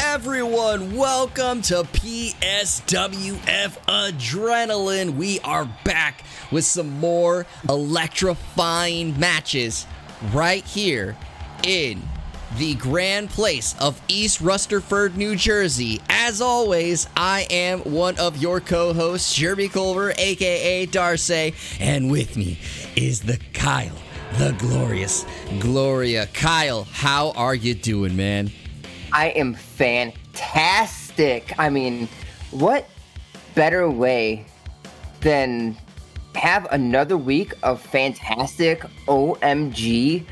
Everyone, welcome to PSWF Adrenaline. We are back with some more electrifying matches right here in the Grand Place of East Rutherford, New Jersey. As always, I am one of your co-hosts, Jeremy Culver, aka Darcy, and with me is the Kyle, the glorious Gloria. Kyle, how are you doing, man? I am fantastic. I mean, what better way than have another week of fantastic OMG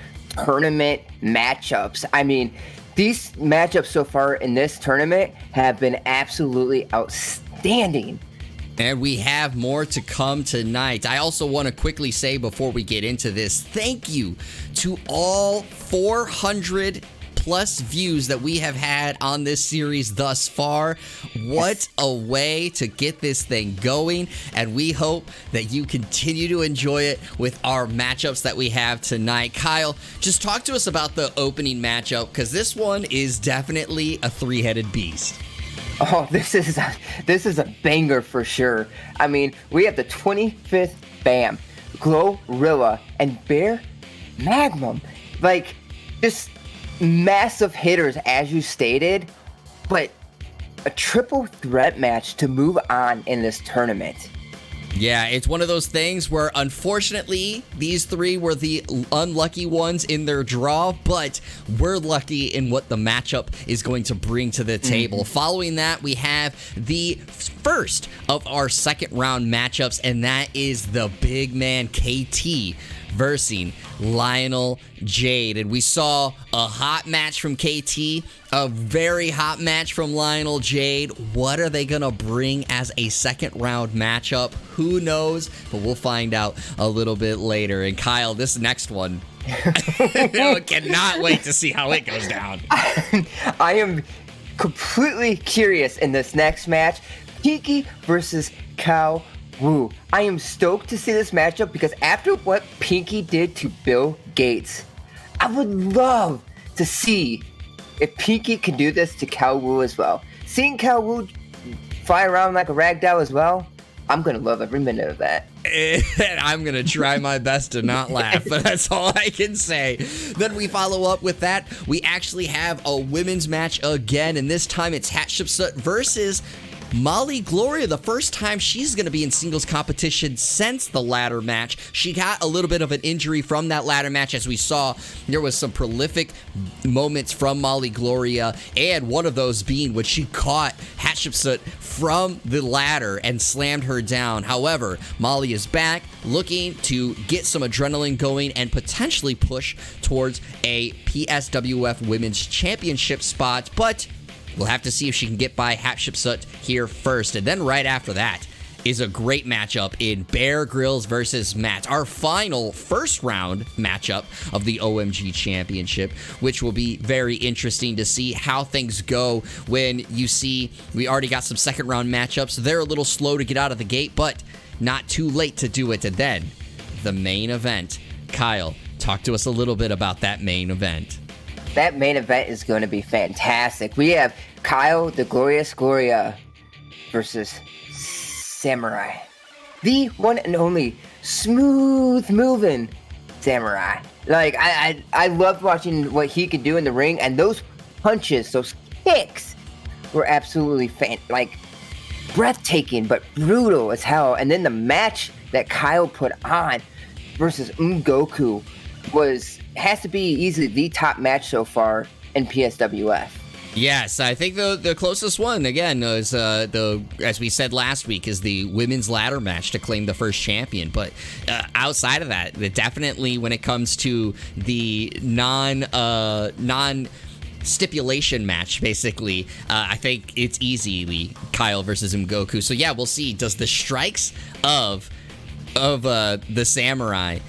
tournament matchups? I mean, these matchups so far in this tournament have been absolutely outstanding. And we have more to come tonight. I also want to quickly say before we get into this, thank you to all 400 plus views that we have had on this series thus far. What a way to get this thing going, and we hope that you continue to enjoy it with our matchups that we have tonight. Kyle, just talk to us about the opening matchup, because this one is definitely a three-headed beast. Oh, this is a banger for sure. I mean, we have the 25th BAM, Glorilla, and Bear Magnum. Like, just massive hitters, as you stated, but a triple threat match to move on in this tournament. Yeah, it's one of those things where, unfortunately, these three were the unlucky ones in their draw, but we're lucky in what the matchup is going to bring to the table. Following that, we have the first of our second round matchups, and that is the big man KT versus Lionel Jade. And we saw a hot match from KT, a very hot match from Lionel Jade. What are they going to bring as a second round matchup? Who knows? But we'll find out a little bit later. And Kyle, this next one, I cannot wait to see how it goes down. I am completely curious in this next match. Pinky versus Cow Woo. I am stoked to see this matchup because after what Pinky did to Bill Gates, I would love to see if Pinky can do this to Cow Woo as well. Seeing Cow Woo fly around like a ragdoll as well, I'm going to love every minute of that. And I'm going to try my best to not laugh, but that's all I can say. Then we follow up with that. We actually have a women's match again, and this time it's Hatshepsut versus Molly Gloria, the first time she's going to be in singles competition since the ladder match. She got a little bit of an injury from that ladder match. As we saw, there was some prolific moments from Molly Gloria, and one of those being when she caught Hatshepsut from the ladder and slammed her down. However, Molly is back looking to get some adrenaline going and potentially push towards a PSWF Women's Championship spot, but we'll have to see if she can get by Hatshepsut here first. And then right after that is a great matchup in Bear Grylls versus Matt, our final first round matchup of the OMG Championship, which will be very interesting to see how things go when you see we already got some second round matchups. They're a little slow to get out of the gate, but not too late to do it. And then the main event. Kyle, talk to us a little bit about that main event. That main event is going to be fantastic. We have Kyle, the Glorious Gloria, versus Samurai. The one and only smooth-moving Samurai. Like, I loved watching what he could do in the ring, and those punches, those kicks, were absolutely breathtaking, but brutal as hell. And then the match that Kyle put on versus Goku has to be easily the top match so far in PSWF. Yes, I think the closest one, again, is as we said last week, is the women's ladder match to claim the first champion. But outside of that, definitely when it comes to the non stipulation match, basically, I think it's easily Kyle versus Mgoku. So yeah, we'll see. Does the strikes of the Samurai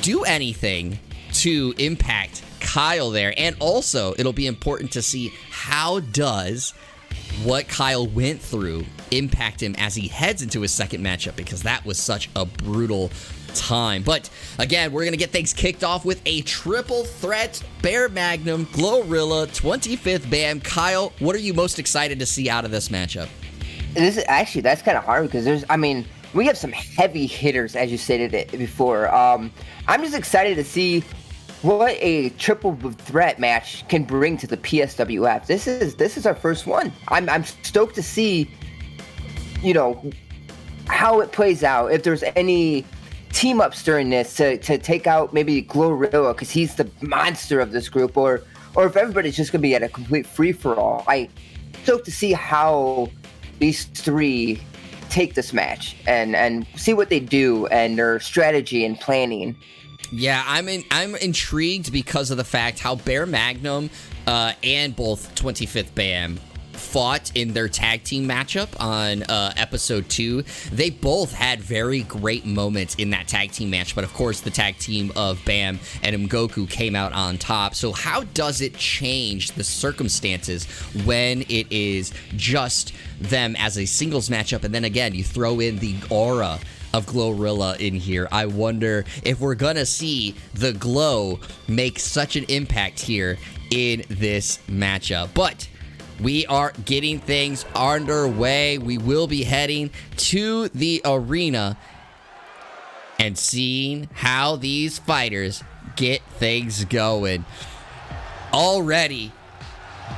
do anything to impact Kyle there. And also, it'll be important to see how does what Kyle went through impact him as he heads into his second matchup, because that was such a brutal time. But again, we're going to get things kicked off with a triple threat: Bear Magnum, Glorilla, 25th BAM. Kyle, what are you most excited to see out of this matchup? This is actually, that's kind of hard because we have some heavy hitters, as you stated it before. I'm just excited to see what a triple threat match can bring to the PSWF. This is our first one. I'm stoked to see, how it plays out. If there's any team ups during this to take out maybe Glorilla, because he's the monster of this group, or if everybody's just gonna be at a complete free for all. I'm stoked to see how these three take this match and see what they do and their strategy and planning. Yeah, I'm intrigued because of the fact how Bear Magnum and both 25th BAM fought in their tag team matchup on episode 2. They both had very great moments in that tag team match, but of course the tag team of BAM and Mgoku came out on top. So how does it change the circumstances when it is just them as a singles matchup, and then again you throw in the aura of Glorilla in here? I wonder if we're gonna see the Glow make such an impact here in this matchup. But we are getting things underway. We will be heading to the arena and seeing how these fighters get things going. Already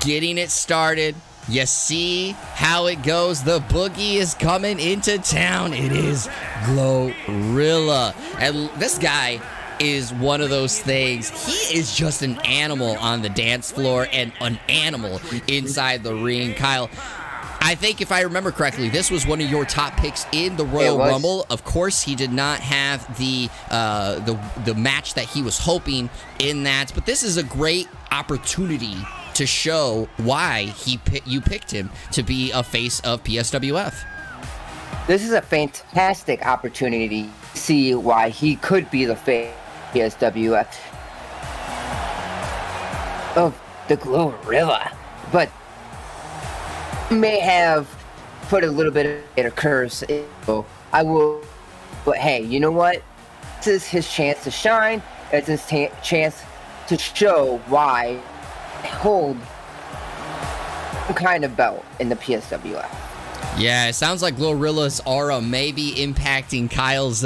getting it started. You see how it goes. The boogie is coming into town. It is Glorilla. And this guy is one of those things. He is just an animal on the dance floor and an animal inside the ring. Kyle, I think if I remember correctly, this was one of your top picks in the Royal Rumble. Of course, he did not have the match that he was hoping in that, but this is a great opportunity to show why you picked him to be a face of PSWF. This is a fantastic opportunity to see why he could be the face of PSWF of the Glorilla. But may have put a little bit of a curse in. I will, but hey, you know what? This is his chance to shine. It's his chance to show why hold some kind of belt in the PSWF. Yeah, it sounds like Glorilla's aura may be impacting Kyle's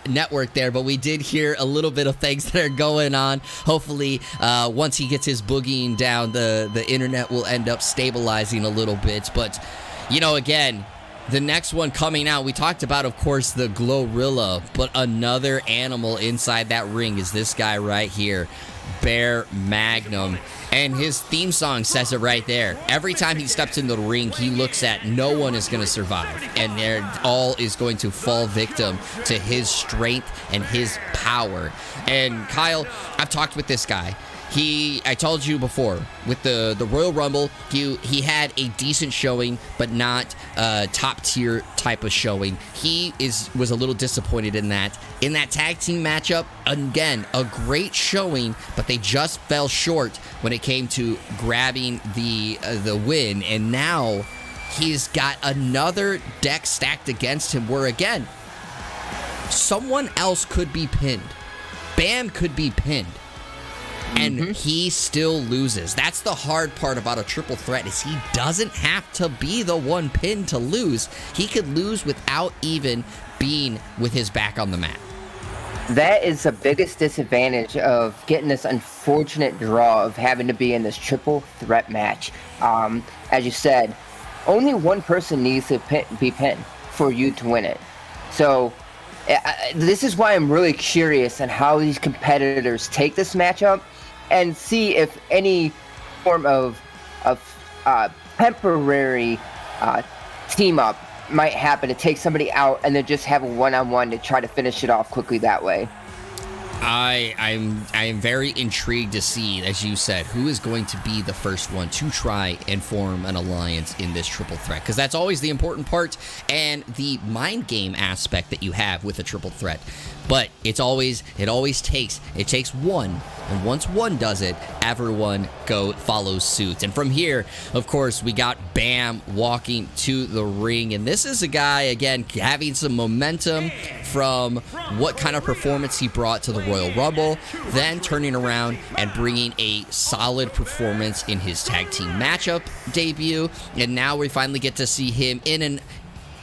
network there, but we did hear a little bit of things that are going on. Hopefully, once he gets his boogieing down, the internet will end up stabilizing a little bit. But, again, the next one coming out, we talked about, of course, the Glorilla, but another animal inside that ring is this guy right here, Bear Magnum. And his theme song says it right there. Every time he steps into the ring, he looks at no one is going to survive. And they're all is going to fall victim to his strength and his power. And Kyle, I've talked with this guy. I told you before, with the Royal Rumble, he had a decent showing, but not top tier type of showing. He was a little disappointed in that. In that tag team matchup, again, a great showing, but they just fell short when it came to grabbing the win. And now he's got another deck stacked against him where, again, someone else could be pinned. Bam could be pinned. And he still loses. That's the hard part about a triple threat, is he doesn't have to be the one pinned to lose. He could lose without even being with his back on the mat. That is the biggest disadvantage of getting this unfortunate draw of having to be in this triple threat match. As you said, only one person needs to be pinned for you to win it. So this is why I'm really curious on how these competitors take this matchup and see if any form of temporary team up might happen to take somebody out and then just have a one-on-one to try to finish it off quickly that way. I am very intrigued to see, as you said, who is going to be the first one to try and form an alliance in this triple threat, because that's always the important part and the mind game aspect that you have with a triple threat. But it always takes one, and once one does it, everyone follows suit. And from here, of course, we got Bam walking to the ring, and this is a guy again having some momentum from what kind of performance he brought to the Royal Rumble, then turning around and bringing a solid performance in his tag team matchup debut, and now we finally get to see him in an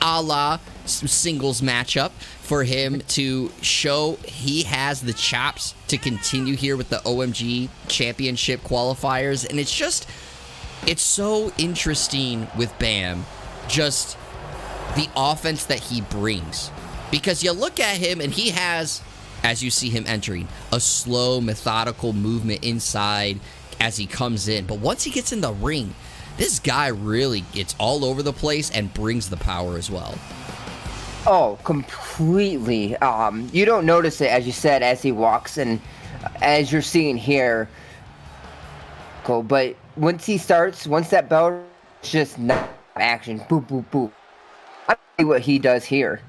a la singles matchup for him to show he has the chops to continue here with the OMG Championship qualifiers. And it's so interesting with Bam, just the offense that he brings, because you look at him and he has, as you see him entering, a slow, methodical movement inside as he comes in, but once he gets in the ring, this guy really gets all over the place and brings the power as well. Oh, completely. You don't notice it, as you said, as he walks, and as you're seeing here, Cole. But once that bell, it's just not action. Boop, boop, boop. I see what he does here.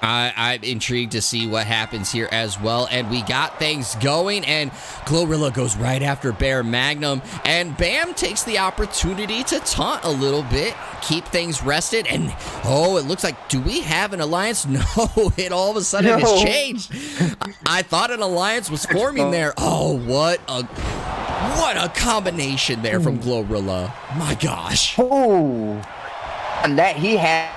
I'm intrigued to see what happens here as well. And we got things going, and Glorilla goes right after Bear Magnum, and Bam takes the opportunity to taunt a little bit, keep things rested, and oh, it looks like, do we have an alliance? No, it all of a sudden has changed. I thought an alliance was forming there. Oh, what a combination there from Glorilla. My gosh. Oh, and that he had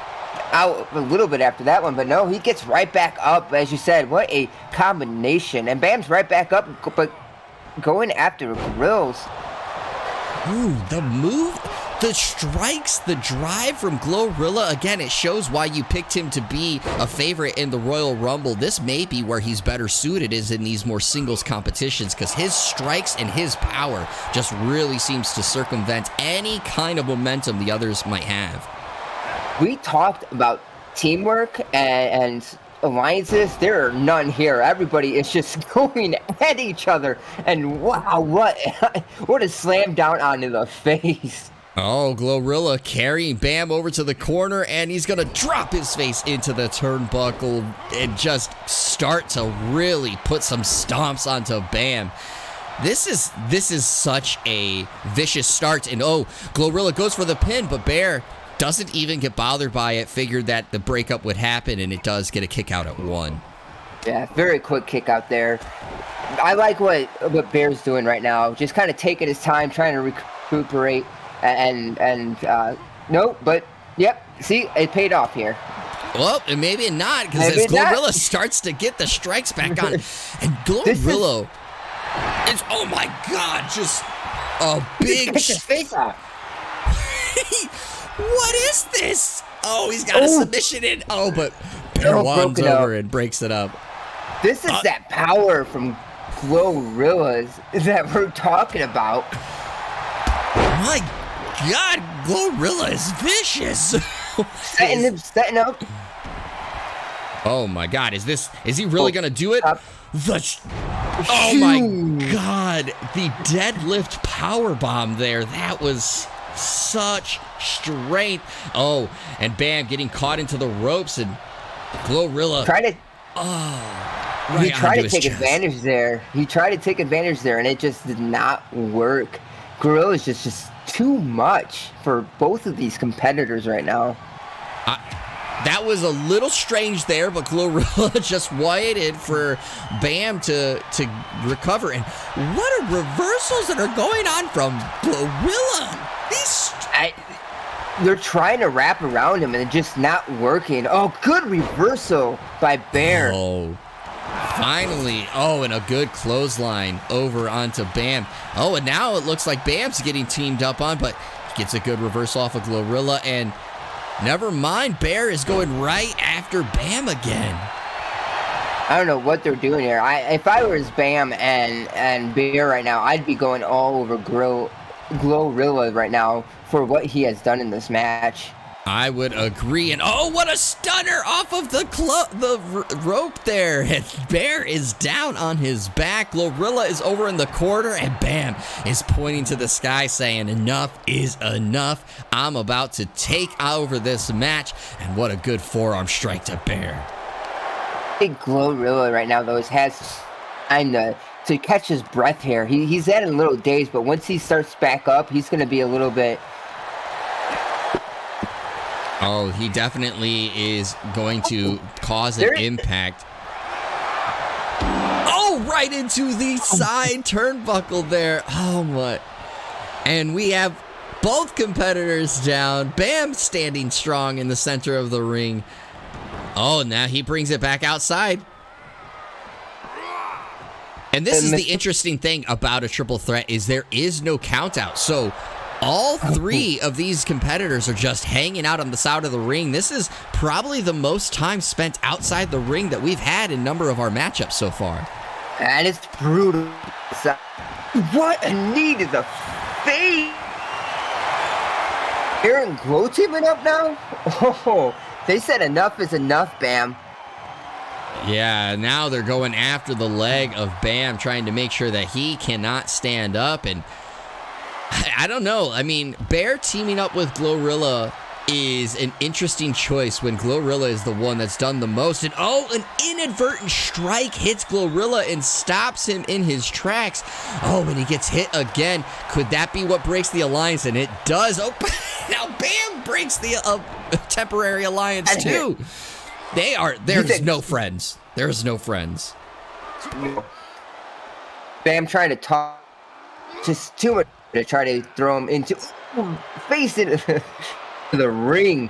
out a little bit after that one, but no, he gets right back up, as you said. What a combination. And Bam's right back up, but going after Grills. Ooh, the move, the strikes, the drive from Glorilla. Again, it shows why you picked him to be a favorite in the Royal Rumble. This may be where he's better suited, is in these more singles competitions, because his strikes and his power just really seems to circumvent any kind of momentum the others might have. We talked about teamwork and alliances. There are none here. Everybody is just going at each other. And wow, what a slam down onto the face. Oh, Glorilla carrying Bam over to the corner, and he's going to drop his face into the turnbuckle and just start to really put some stomps onto Bam. This is such a vicious start. And oh, Glorilla goes for the pin, but Bear doesn't even get bothered by it, figured that the breakup would happen, and it does get a kick out at 1. Yeah, very quick kick out there. I like what Bear's doing right now, just kind of taking his time, trying to recuperate, and no, but yep, see, it paid off here. Well, and maybe not, because as Glorilla starts to get the strikes back on, and Glorilla is, oh my God, just a big face off. What is this? Oh, he's got a submission in. Oh, but Bear wands over and breaks it up. This is that power from Glorilla's that we're talking about. My God, Glorilla is vicious. Setting up. Oh my God, is he really gonna do it? Oh my God, the deadlift power bomb there. That was such strength. Oh, and Bam getting caught into the ropes, and Glorilla he tried to take advantage there. And it just did not work. Glorilla is just too much for both of these competitors right now. That was a little strange there, but Glorilla just waited for Bam to recover. And what are reversals that are going on from Glorilla? They're trying to wrap around him and it's just not working. Oh, good reversal by Bear. Oh, finally. Oh, and a good clothesline over onto Bam. Oh, and now it looks like Bam's getting teamed up on, but gets a good reversal off of Glorilla, and never mind, Bear is going right after Bam again. I don't know what they're doing here. If I was Bam and Bear right now, I'd be going all over Glorilla right now for what he has done in this match. I would agree. And oh, what a stunner off of the rope there. And Bear is down on his back. Glorilla is over in the corner, and Bam is pointing to the sky saying, enough is enough. I'm about to take over this match. And what a good forearm strike to Bear. I think Glorilla right now, though, has time to catch his breath here. He's at a little daze, but once he starts back up, he's going to be a little bit... Oh, he definitely is going to cause an impact. Oh, right into the side turnbuckle there. Oh, what? And we have both competitors down. Bam standing strong in the center of the ring. Oh, now he brings it back outside. And this is the interesting thing about a triple threat is there is no count out. So all three of these competitors are just hanging out on the side of the ring. This is probably the most time spent outside the ring that we've had in a number of our matchups so far. That is brutal. What a knee to the face. Aaron Glow teaming up now? Oh, they said enough is enough, Bam. Yeah, now they're going after the leg of Bam, trying to make sure that he cannot stand up. And I don't know. I mean, Bear teaming up with Glorilla is an interesting choice when Glorilla is the one that's done the most. And oh, an inadvertent strike hits Glorilla and stops him in his tracks. Oh, and he gets hit again. Could that be what breaks the alliance? And it does. Oh, now Bam breaks the temporary alliance too. There's no friends. There's no friends. Bam trying to talk just too much to try to throw him into face into the ring.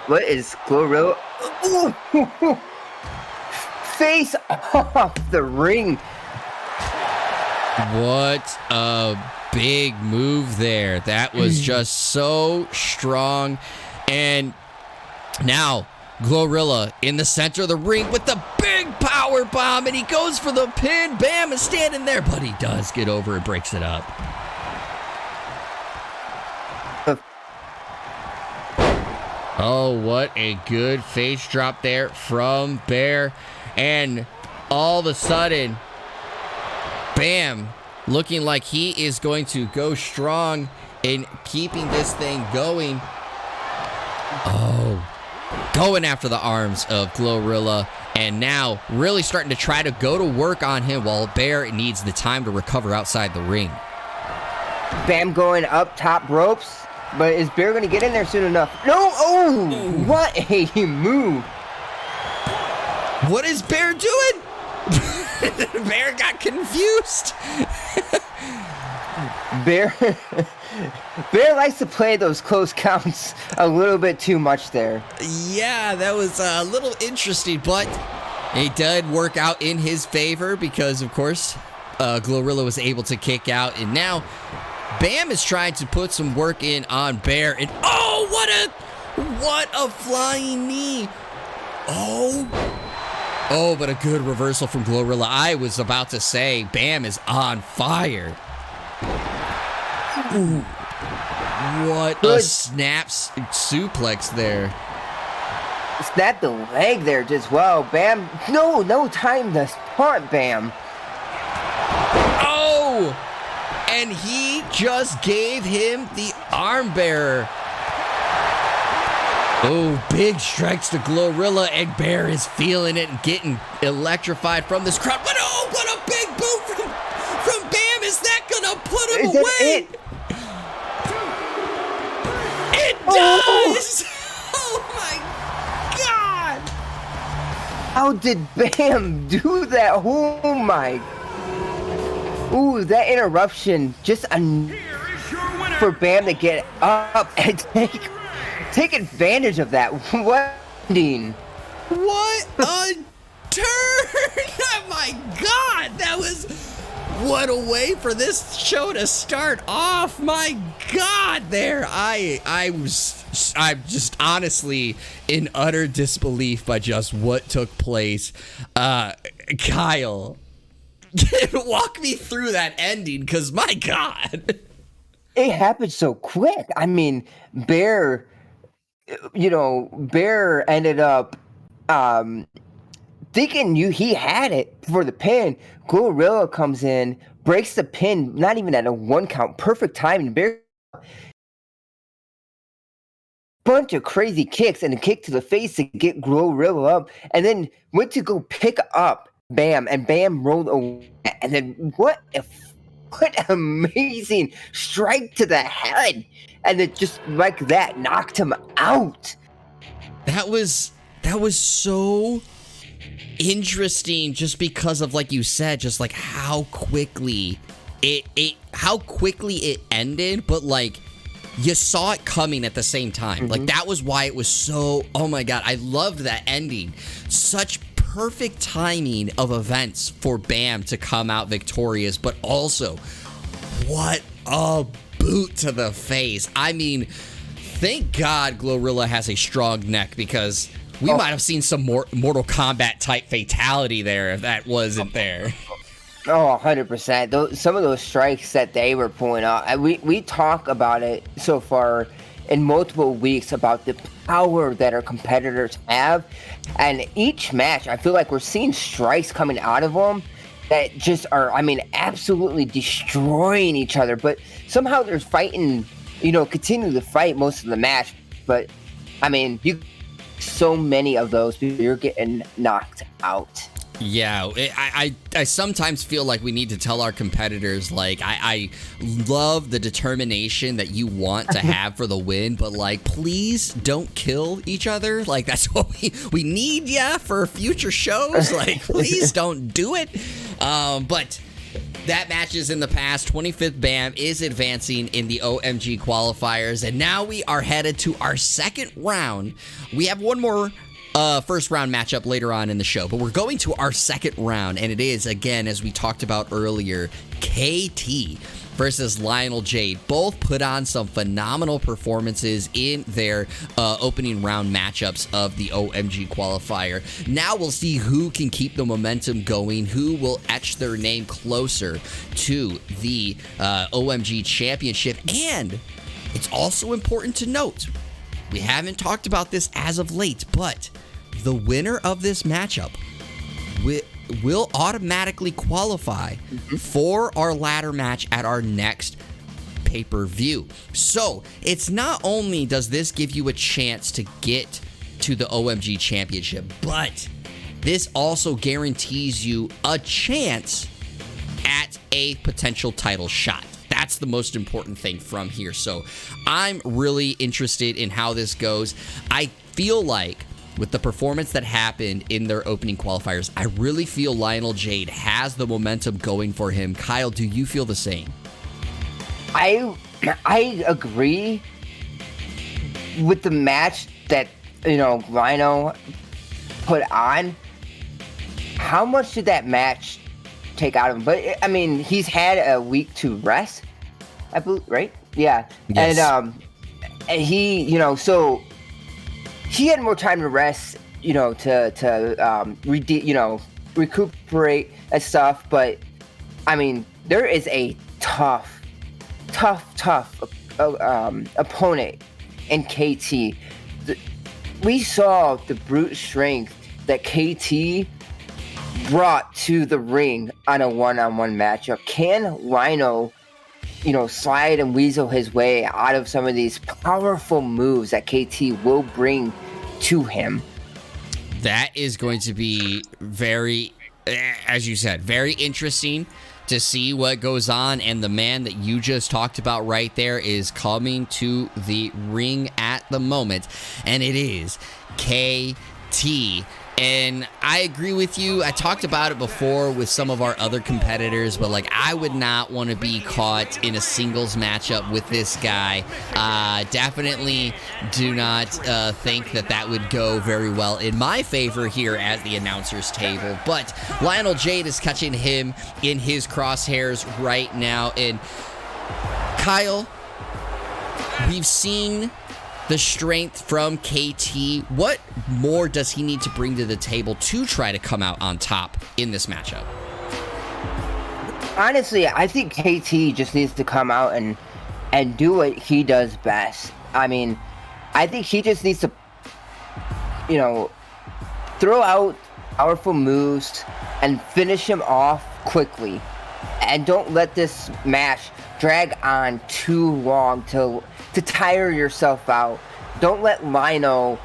What is Glorilla? Face off the ring. What a big move there. That was just so strong. And now Glorilla in the center of the ring with the big power bomb, and he goes for the pin. Bam is standing there, but he does get over and breaks it up. Oh, what a good face drop there from Bear. And all of a sudden, Bam looking like he is going to go strong in keeping this thing going. Oh, going after the arms of Glorilla, and now really starting to try to go to work on him while Bear needs the time to recover outside the ring. Bam going up top ropes, but is Bear going to get in there soon enough? No! Oh, ooh. What a move. What is Bear doing? Bear got confused. Bear likes to play those close counts a little bit too much there. Yeah, that was a little interesting, but it did work out in his favor because, of course, Glorilla was able to kick out, and now Bam is trying to put some work in on Bear, and oh, what a flying knee. Oh, but a good reversal from Glorilla. I was about to say, Bam is on fire. Ooh, what good. A snap suplex there. Snap the leg there just well. Bam, no time to start, Bam. Oh, and he just gave him the arm bearer. Oh, big strikes to Glorilla, and Bear is feeling it and getting electrified from this crowd. But oh, what a big boot from Bam. Is that going to put him away? It does! Oh, my God! How did Bam do that? Oh, my. Ooh, that interruption. Just for Bam to get up and take advantage of that. What a turn! Oh my God, that was what a way for this show to start off. My God, there I'm just honestly in utter disbelief by just what took place. Kyle, walk me through that ending, because my God. it happened so quick. I mean, Bear ended up um, thinking he had it for the pin. Glorilla comes in, breaks the pin, not even at a 1 count, perfect timing. Bear bunch of crazy kicks and a kick to the face to get Glorilla up, and then went to go pick up Bam, and Bam rolled away. And then what amazing strike to the head, and it just like that knocked him out. That was so interesting, just because of, like you said, just like how quickly it ended, but like you saw it coming at the same time. Like that was why it was so, oh my god, I loved that ending. Such perfect timing of events for Bam to come out victorious, but also what a boot to the face. I mean, thank God Glorilla has a strong neck, because we might have seen some more Mortal Kombat type fatality there if that wasn't there. Oh, 100%. Some of those strikes that they were pulling out, and we talk about it so far in multiple weeks about the power that our competitors have. And each match, I feel like we're seeing strikes coming out of them that just are, I mean, absolutely destroying each other. But somehow they're fighting, continue to fight most of the match. But, I mean, so many of those, you're getting knocked out. Yeah, I sometimes feel like we need to tell our competitors, like, I love the determination that you want to have for the win, but, like, please don't kill each other. Like, that's what we need ya for future shows. Like, please don't do it. But that match is in the past. 25th Bam is advancing in the OMG qualifiers, and now we are headed to our second round. We have one more first round matchup later on in the show, but we're going to our second round, and it is, again, as we talked about earlier, KT versus Lionel Jade. Both put on some phenomenal performances in their opening round matchups of the OMG qualifier. Now we'll see who can keep the momentum going, who will etch their name closer to the OMG championship. And it's also important to note, we haven't talked about this as of late, but the winner of this matchup will automatically qualify for our ladder match at our next pay-per-view. So it's not only does this give you a chance to get to the OMG championship, but this also guarantees you a chance at a potential title shot. That's the most important thing from here. So I'm really interested in how this goes. I feel like with the performance that happened in their opening qualifiers, I really feel Lionel Jade has the momentum going for him. Kyle, do you feel the same? I agree with the match that, Rhino put on. How much did that match take out of him? But, I mean, he's had a week to rest, I believe, right? Yeah. Yes. And he, so he had more time to rest, to recuperate and stuff. But I mean, there is a tough opponent in KT. We saw the brute strength that KT brought to the ring on a one-on-one matchup. Can Rhino, slide and weasel his way out of some of these powerful moves that KT will bring to him? That is going to be very, as you said, very interesting to see what goes on. And the man that you just talked about right there is coming to the ring at the moment, and it is KT. And I agree with you. I talked about it before with some of our other competitors, but like, I would not want to be caught in a singles matchup with this guy. Definitely do not think that would go very well in my favor here at the announcer's table. But Lionel Jade is catching him in his crosshairs right now. And Kyle, we've seen the strength from KT. What more does he need to bring to the table to try to come out on top in this matchup? Honestly, I think KT just needs to come out and and do what he does best. I mean, I think he just needs to, throw out powerful moves and finish him off quickly. And don't let this match drag on too long to tire yourself out. Don't let Lionel,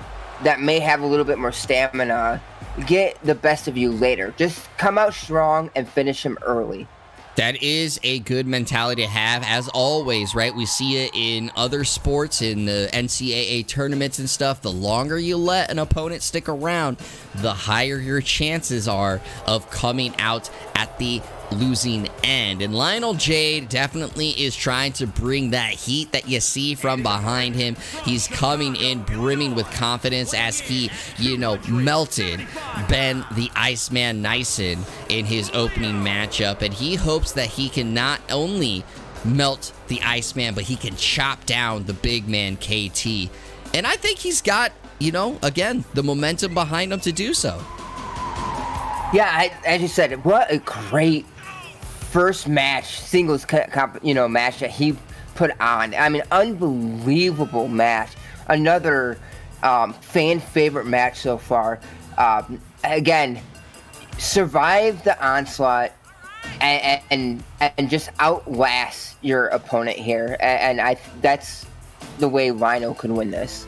that may have a little bit more stamina, get the best of you later. Just come out strong and finish him early. That is a good mentality to have, as always, right? We see it in other sports, in the NCAA tournaments and stuff. The longer you let an opponent stick around, the higher your chances are of coming out at the losing end. And Lionel Jade definitely is trying to bring that heat that you see from behind him. He's coming in brimming with confidence as he, melted Ben the Iceman Nyson in his opening matchup. And he hopes that he can not only melt the Iceman, but he can chop down the big man KT. And I think he's got, again, the momentum behind him to do so. Yeah, as you said, what a great first match, singles match that he put on. I mean, unbelievable match. Another fan favorite match so far. Again, survive the onslaught and just outlast your opponent here. And that's the way Rhino could win this.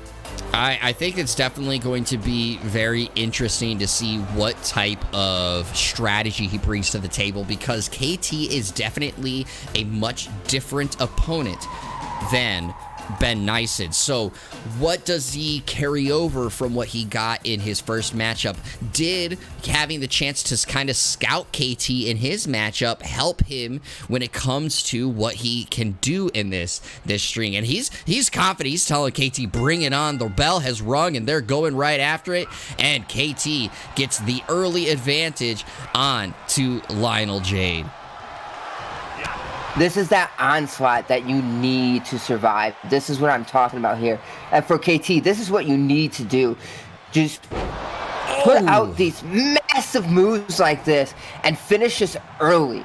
I think it's definitely going to be very interesting to see what type of strategy he brings to the table, because KT is definitely a much different opponent than Ben Nyson. So what does he carry over from what he got in his first matchup? Did having the chance to kind of scout KT in his matchup help him when it comes to what he can do in this string? And he's confident. He's telling KT, bring it on. The bell has rung and they're going right after it. And KT gets the early advantage on to Lionel Jade. This is that onslaught that you need to survive. This is what I'm talking about here. And for KT, this is what you need to do. Just put out these massive moves like this and finish this early.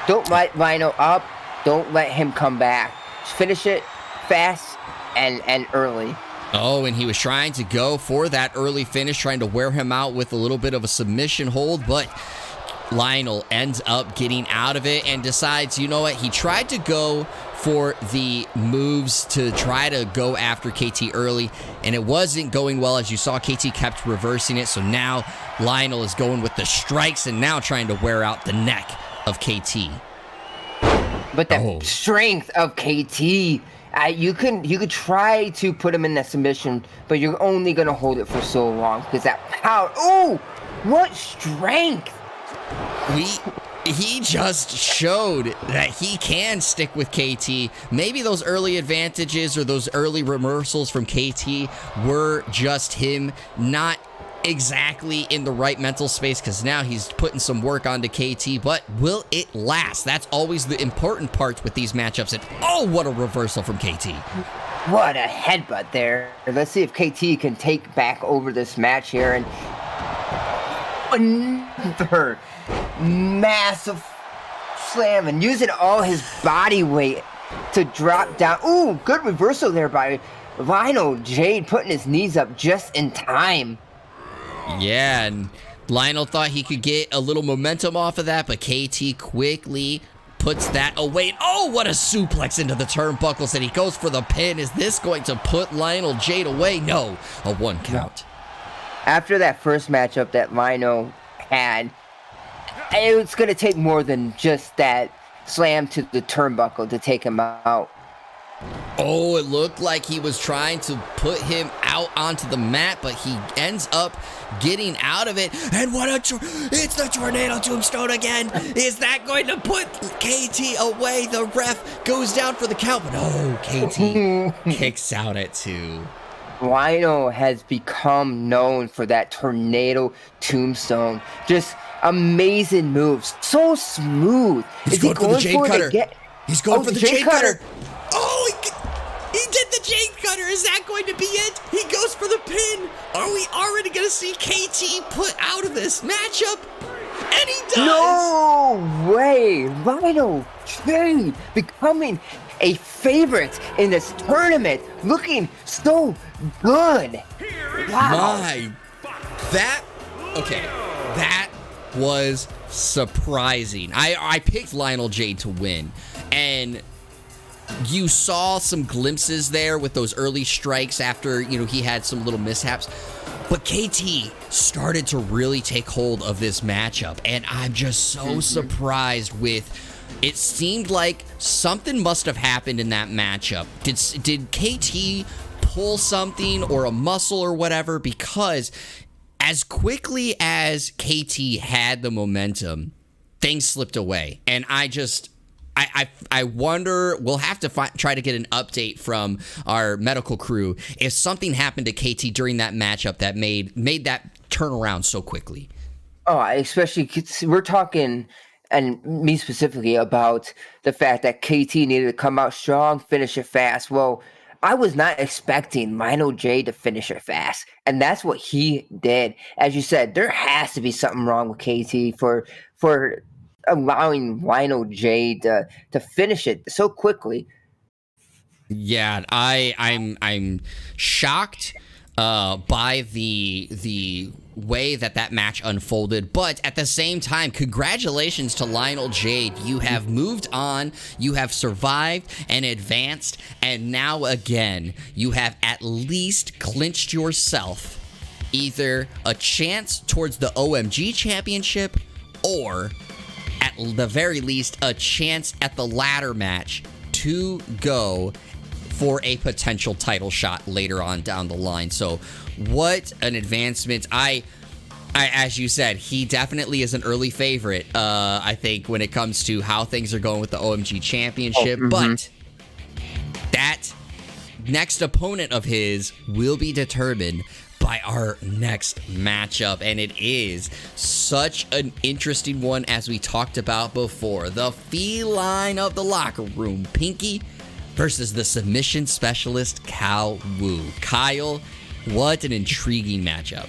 Don't light Rhino up. Don't let him come back. Just finish it fast and early. Oh, and he was trying to go for that early finish, trying to wear him out with a little bit of a submission hold, but Lionel ends up getting out of it and decides, you know what, he tried to go for the moves to try to go after KT early, and it wasn't going well. As you saw, KT kept reversing it, so now Lionel is going with the strikes and now trying to wear out the neck of KT. But the strength of KT, you could try to put him in that submission, but you're only going to hold it for so long because that power. Oh, what strength! He just showed that he can stick with KT. Maybe those early advantages or those early reversals from KT were just him not exactly in the right mental space, because now he's putting some work onto KT, but will it last? That's always the important part with these matchups. And oh, what a reversal from KT. What a headbutt there. Let's see if KT can take back over this match here. And another massive slam and using all his body weight to drop down. Ooh, good reversal there by Lionel Jade, putting his knees up just in time. Yeah, and Lionel thought he could get a little momentum off of that, but KT quickly puts that away. Oh, what a suplex into the turnbuckles, and he goes for the pin. Is this going to put Lionel Jade away? No, a 1 count. After that first matchup that Lionel had, it's going to take more than just that slam to the turnbuckle to take him out. Oh, it looked like he was trying to put him out onto the mat, but he ends up getting out of it. And it's the tornado tombstone again. Is that going to put KT away? The ref goes down for the count, but oh, KT kicks out at 2. Lionel has become known for that tornado tombstone. Just amazing moves. So smooth. He's going for the Jade Cutter. He's going for the Jade Cutter. Oh, he did the Jade Cutter. Is that going to be it? He goes for the pin. Are we already going to see KT put out of this matchup? And he does! No way! Lionel J becoming a favorite in this tournament, looking so good. Wow. That was surprising. I picked Lionel J to win, and you saw some glimpses there with those early strikes after, he had some little mishaps. But KT started to really take hold of this matchup, and I'm just so surprised with. It seemed like something must have happened in that matchup. Did KT pull something or a muscle or whatever? Because as quickly as KT had the momentum, things slipped away, and I wonder, we'll have to try to get an update from our medical crew if something happened to KT during that matchup that made that turn around so quickly. Oh, especially, we're talking, and me specifically, about the fact that KT needed to come out strong, finish it fast. Well, I was not expecting Lionel J to finish it fast, and that's what he did. As you said, there has to be something wrong with KT for allowing Lionel J to finish it so quickly. Yeah, I'm shocked by the way that match unfolded, but at the same time, congratulations to Lionel J. You have moved on, you have survived and advanced, and now again, you have at least clinched yourself either a chance towards the OMG championship or at the very least a chance at the ladder match to go for a potential title shot later on down the line. So what an advancement. I as you said, he definitely is an early favorite, I think, when it comes to how things are going with the OMG championship. But that next opponent of his will be determined by our next matchup, and it is such an interesting one, as we talked about before. The feline of the locker room, Pinky, versus the submission specialist, Kyle Wu. Kyle, what an intriguing matchup.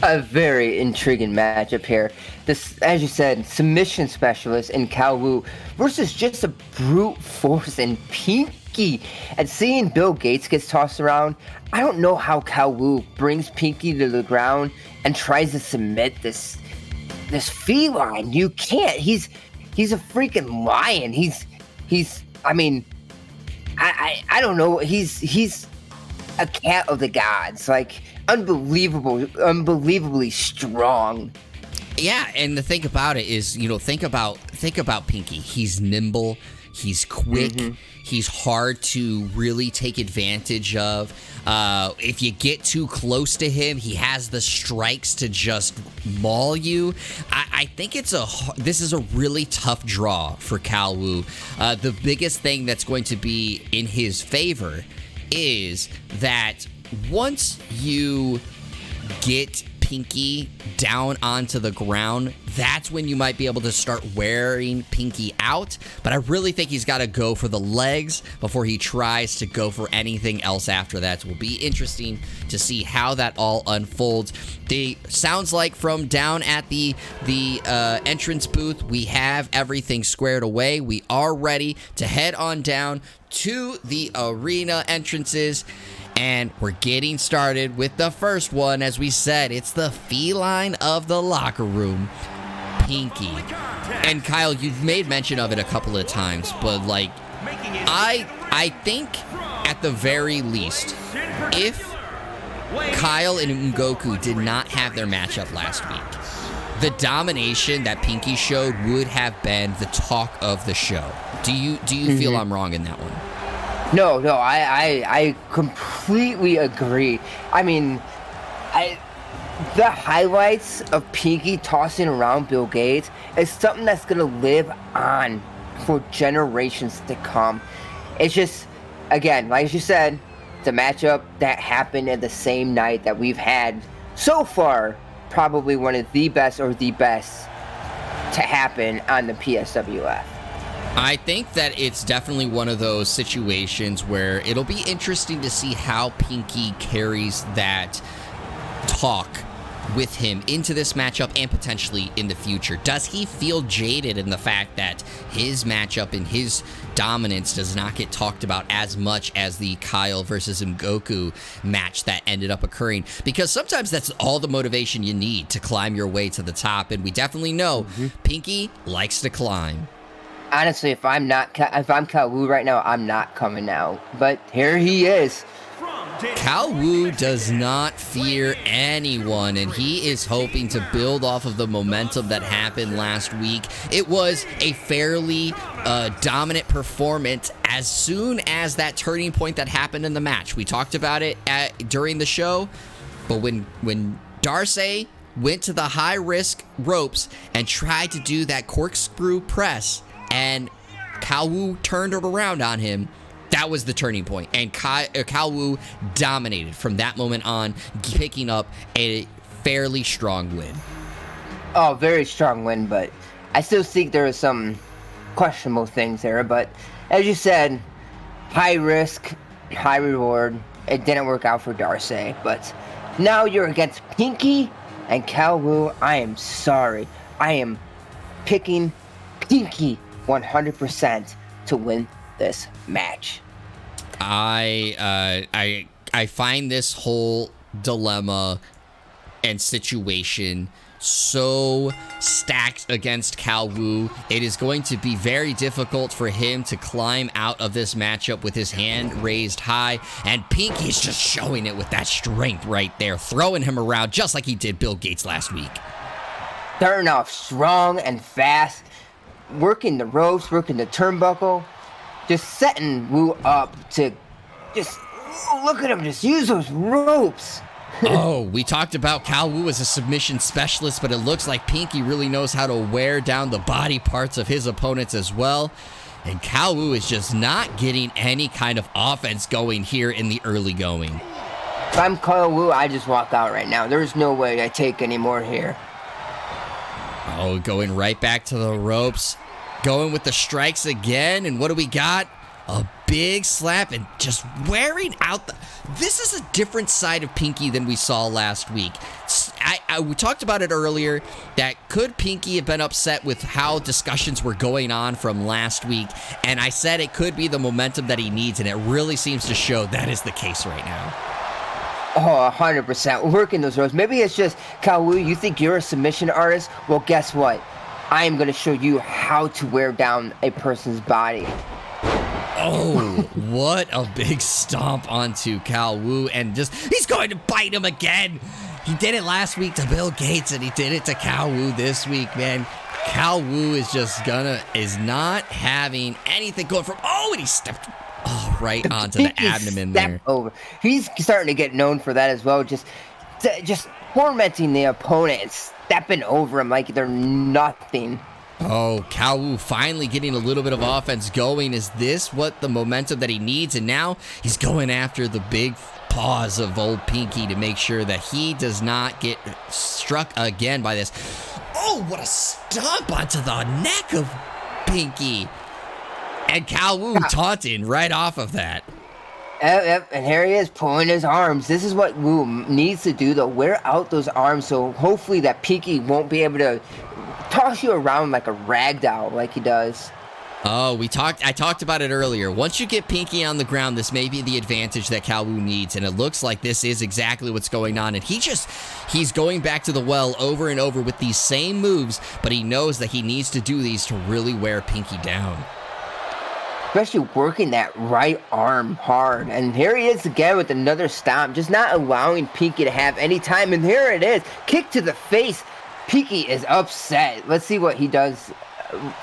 A very intriguing matchup here. This, as you said, submission specialist in Kyle Wu versus just a brute force in Pinky. And seeing Bill Gates gets tossed around, I don't know how Kyle Wu brings Pinky to the ground and tries to submit this feline. You can't. He's a freaking lion. I mean, I don't know. He's a cat of the gods. Like, unbelievably strong. Yeah, and the thing about it is, think about Pinky. He's nimble, he's quick, he's hard to really take advantage of. If you get too close to him, he has the strikes to just maul you. I think this is a really tough draw for Kyle Wu. The biggest thing that's going to be in his favor is that once you get Pinky down onto the ground, that's when you might be able to start wearing Pinky out. But I really think he's got to go for the legs before he tries to go for anything else after that. So it will be interesting to see how that all unfolds. Sounds like from down at the entrance booth, we have everything squared away. We are ready to head on down to the arena entrances. And we're getting started with the first one. As we said, it's the feline of the locker room, Pinky. And Kyle, you've made mention of it a couple of times, but like, I think at the very least, if Kyle and Ngoku did not have their matchup last week, the domination that Pinky showed would have been the talk of the show. Do you feel I'm wrong in that one? No, I completely agree. I mean, the highlights of Pinky tossing around Bill Gates is something that's going to live on for generations to come. It's just, again, like you said, the matchup that happened in the same night that we've had so far, probably one of the best or the best to happen on the PSWF. I think that it's definitely one of those situations where it'll be interesting to see how Pinky carries that talk with him into this matchup and potentially in the future? Does he feel jaded in the fact that his matchup and his dominance does not get talked about as much as the Kyle versus Mgoku match that ended up occurring? Because sometimes that's all the motivation you need to climb your way to the top, and we definitely know Pinky likes to climb. Honestly, if I'm Kyle Wu right now, I'm not coming out. But here he is. Kyle Wu does not fear anyone, and he is hoping to build off of the momentum that happened last week. It was a fairly dominant performance as soon as that turning point that happened in the match. We talked about it during the show, but when Darcy went to the high-risk ropes and tried to do that corkscrew press, and Kyle Wu turned it around on him, that was the turning point. And Kyle Wu dominated from that moment on, picking up a fairly strong win. Oh, very strong win, but I still think there are some questionable things there. But as you said, high risk, high reward. It didn't work out for Darcy, but now you're against Pinky and Kyle Wu. I am sorry. I am picking Pinky 100% to win this match. I find this whole dilemma and situation so stacked against Kyle Wu. It is going to be very difficult for him to climb out of this matchup with his hand raised high, and Pinky's just showing it with that strength right there, throwing him around just like he did Bill Gates last week. Starting off strong and fast, working the ropes, working the turnbuckle, just setting Wu up to look at him, just use those ropes. Oh, we talked about Kyle Wu as a submission specialist, but it looks like Pinky really knows how to wear down the body parts of his opponents as well. And Kyle Wu is just not getting any kind of offense going here in the early going. If I'm Kyle Wu, I just walk out right now. There's no way I take any more here. Oh, going right back to the ropes. Going with the strikes again, and what do we got? A big slap and just wearing out the... This is a different side of Pinky than we saw last week. We talked about it earlier, that could Pinky have been upset with how discussions were going on from last week, and I said it could be the momentum that he needs, and it really seems to show that is the case right now. Oh, 100%. Working those ropes. Maybe it's just, Kyle Wu, you think you're a submission artist? Well, guess what? I am going to show you how to wear down a person's body. Oh, what a big stomp onto Kyle Wu, and he's going to bite him again. He did it last week to Bill Gates, and he did it to Kyle Wu this week, man. Kyle Wu is not having anything going from, and he stepped right onto the abdomen there. Over. He's starting to get known for that as well, just tormenting the opponent, stepping over him like they're nothing. Oh, Kyle Wu finally getting a little bit of offense going. Is this what the momentum that he needs? And now he's going after the big paws of old Pinky to make sure that he does not get struck again by this. Oh, what a stomp onto the neck of Pinky. And Kyle Wu taunting right off of that. Yep, and here he is pulling his arms. This is what Wu needs to do, though. Wear out those arms so hopefully that Pinky won't be able to toss you around like a rag doll like he does. Oh, I talked about it earlier. Once you get Pinky on the ground, this may be the advantage that Kyle Wu needs, and it looks like this is exactly what's going on. And he's going back to the well over and over with these same moves, but he knows that he needs to do these to really wear Pinky down. Especially working that right arm hard. And here he is again with another stomp, just not allowing Pinky to have any time. And here it is, kick to the face. Pinky is upset. Let's see what he does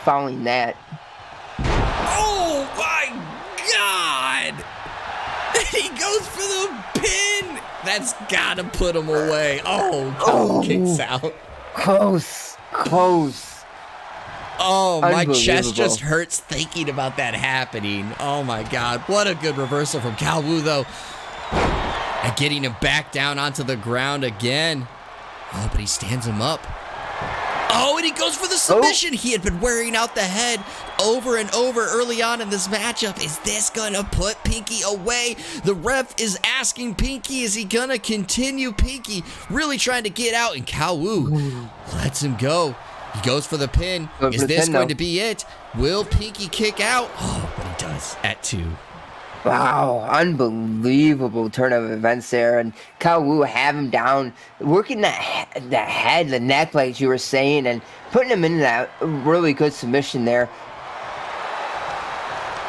following that. Oh my God! He goes for the pin! That's gotta put him away. Oh, kicks out. Close. Oh, my chest just hurts thinking about that happening. Oh my God. What a good reversal from Kyle Wu, though. And getting him back down onto the ground again. Oh, but he stands him up. Oh, and he goes for the submission. He had been wearing out the head over and over early on in this matchup. Is this going to put Pinky away? The ref is asking Pinky, is he going to continue? Pinky really trying to get out, and Cao Wu lets him go. He goes for the pin. Is this going to be it? Will Pinky kick out? Oh, but he does at 2. Wow, unbelievable turn of events there, and Cao Wu have him down, working the head, the neck, like you were saying, and putting him in that really good submission there.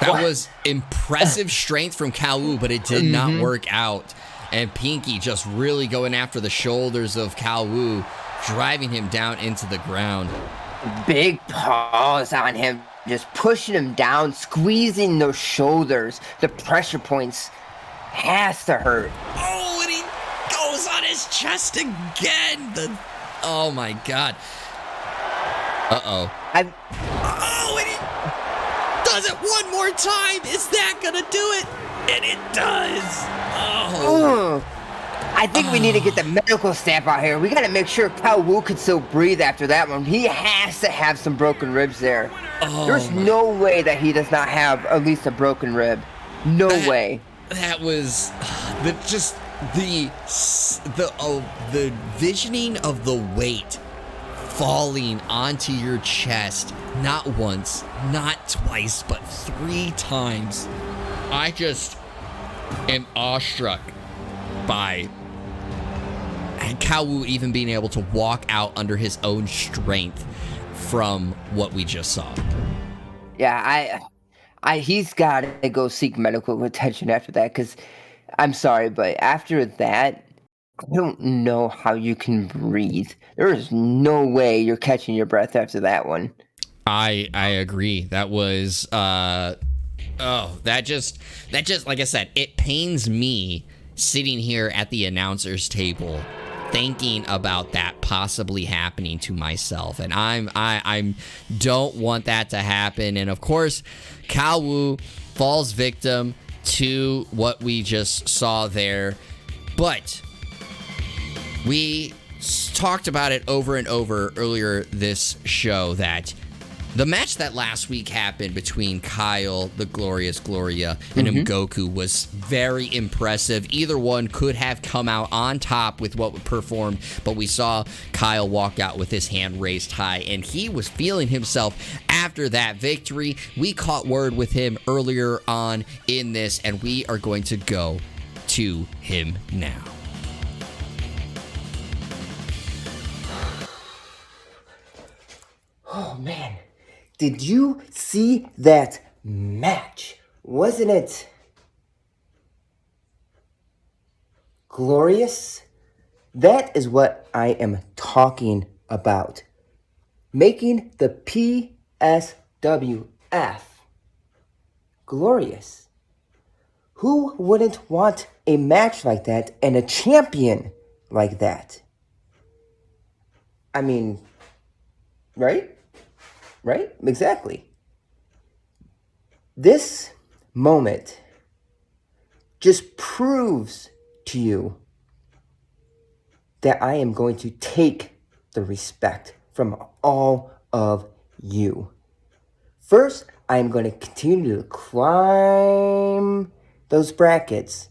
That was impressive strength from Cao Wu, but it did not work out. And Pinky just really going after the shoulders of Cao Wu, driving him down into the ground. Big paws on him, just pushing him down, squeezing those shoulders. The pressure points has to hurt. Oh, and he goes on his chest again. Oh my God. Uh-oh. Oh, and he does it one more time. Is that gonna do it? And it does. Oh. I think we need to get the medical staff out here. We got to make sure Cao Wu could still breathe after that one. He has to have some broken ribs there. There's no way that he does not have at least a broken rib. No way. That was the visioning of the weight falling onto your chest, not once, not twice, but 3 times. I just am awestruck by Cao Wu even being able to walk out under his own strength from what we just saw. Yeah, he's got to go seek medical attention after that, because I'm sorry, but after that, I don't know how you can breathe. There is no way you're catching your breath after that one. I agree. That was that just like I said, it pains me sitting here at the announcer's table thinking about that possibly happening to myself, and I don't want that to happen. And of course, Cao Wu falls victim to what we just saw there, but we talked about it over and over earlier this show that the match that last week happened between Kyle, the Glorious Gloria, and Mgoku was very impressive. Either one could have come out on top with what we performed, but we saw Kyle walk out with his hand raised high, and he was feeling himself after that victory. We caught word with him earlier on in this, and we are going to go to him now. Oh, man. Did you see that match? Wasn't it glorious? That is what I am talking about. Making the PSWF glorious. Who wouldn't want a match like that and a champion like that? I mean, right? Right? Exactly. This moment just proves to you that I am going to take the respect from all of you. First, I am going to continue to climb those brackets,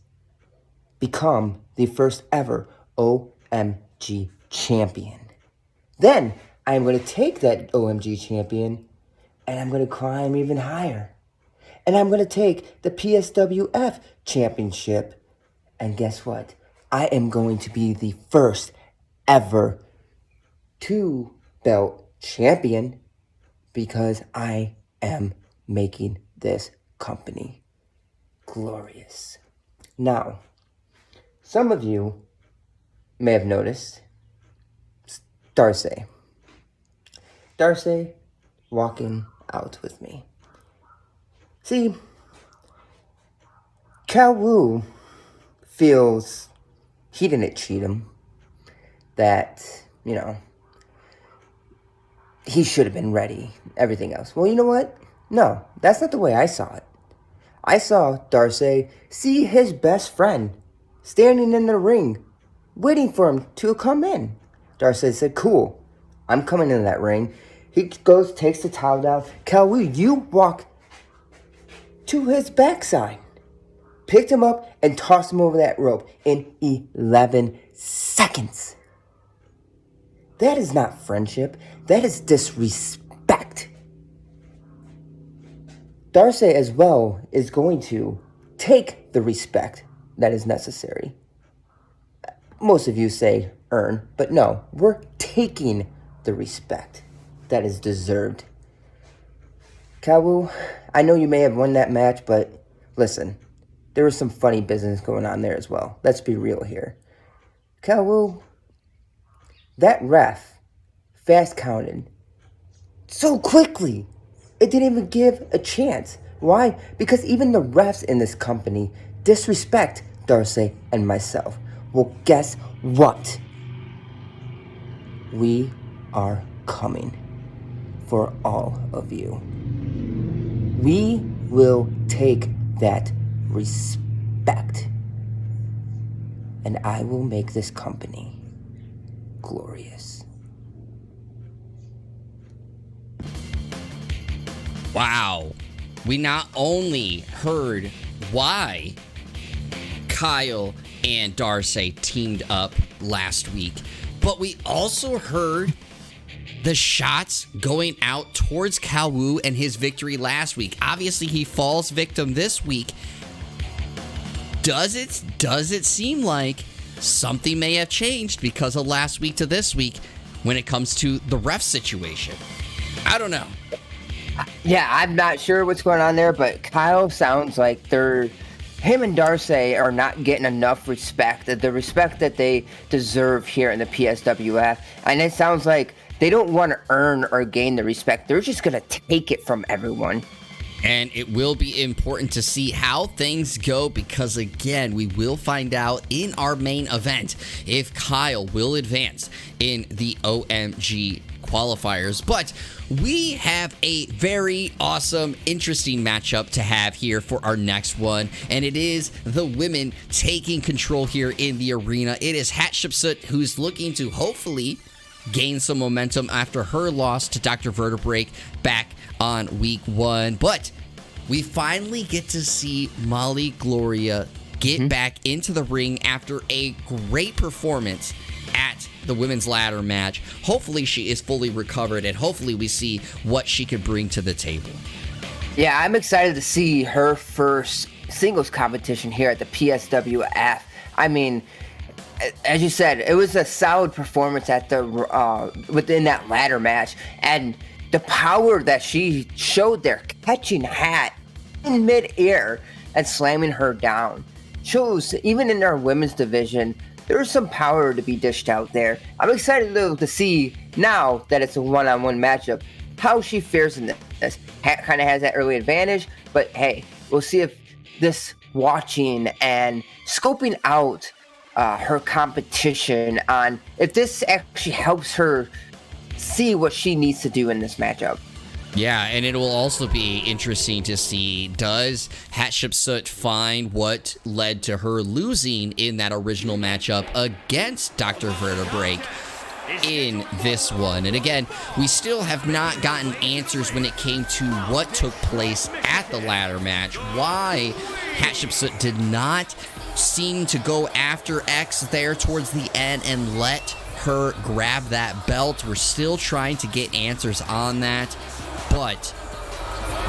become the first ever OMG champion. Then, I am going to take that OMG champion and I'm going to climb even higher. And I'm going to take the PSWF championship. And guess what? I am going to be the first ever 2-belt champion because I am making this company glorious. Now, some of you may have noticed Darcy walking out with me. See, Cao Wu feels he didn't cheat him. That, he should have been ready. Everything else. Well, you know what? No, that's not the way I saw it. I saw Darcy see his best friend standing in the ring, waiting for him to come in. Darcy said, cool. I'm coming into that ring. He goes, takes the towel down. Cal Wu, you walk to his backside. Picked him up and tossed him over that rope in 11 seconds. That is not friendship. That is disrespect. Darcy as well is going to take the respect that is necessary. Most of you say earn, but no, we're taking the respect that is deserved. Kawu, I know you may have won that match, but listen, there was some funny business going on there as well. Let's be real here. Kawu, that ref fast counted so quickly. It didn't even give a chance. Why? Because even the refs in this company disrespect Darcy and myself. Well, guess what? We are coming for all of you. We will take that respect. And I will make this company glorious. Wow. We not only heard why Kyle and Darcy teamed up last week, but we also heard the shots going out towards Cal Wu and his victory last week. Obviously, he falls victim this week. Does it seem like something may have changed because of last week to this week when it comes to the ref situation? I don't know. Yeah, I'm not sure what's going on there, but Kyle sounds like him and Darcy are not getting enough respect, the respect that they deserve here in the PSWF. And it sounds like they don't want to earn or gain the respect. They're just going to take it from everyone. And it will be important to see how things go because, again, we will find out in our main event if Kyle will advance in the OMG qualifiers. But we have a very awesome, interesting matchup to have here for our next one, and it is the women taking control here in the arena. It is Hatshepsut who's looking to hopefully gain some momentum after her loss to Dr. Vertebrae back on week 1. But we finally get to see Molly Gloria get back into the ring after a great performance at the women's ladder match. Hopefully she is fully recovered, and hopefully we see what she could bring to the table. Yeah, I'm excited to see her first singles competition here at the PSWF. I mean, as you said, it was a solid performance at the within that ladder match, and the power that she showed there, catching Hat in midair and slamming her down, shows even in our women's division there's some power to be dished out there. I'm excited to see now that it's a one-on-one matchup how she fares in this. Hat kind of has that early advantage, but hey, we'll see if this watching and scoping out her competition on if this actually helps her see what she needs to do in this matchup. Yeah, and it will also be interesting to see, does Hatshepsut find what led to her losing in that original matchup against Dr. Vertebrae in this one? And again, we still have not gotten answers when it came to what took place at the ladder match, why Hatshepsut did not seem to go after X there towards the end and let her grab that belt. We're still trying to get answers on that, but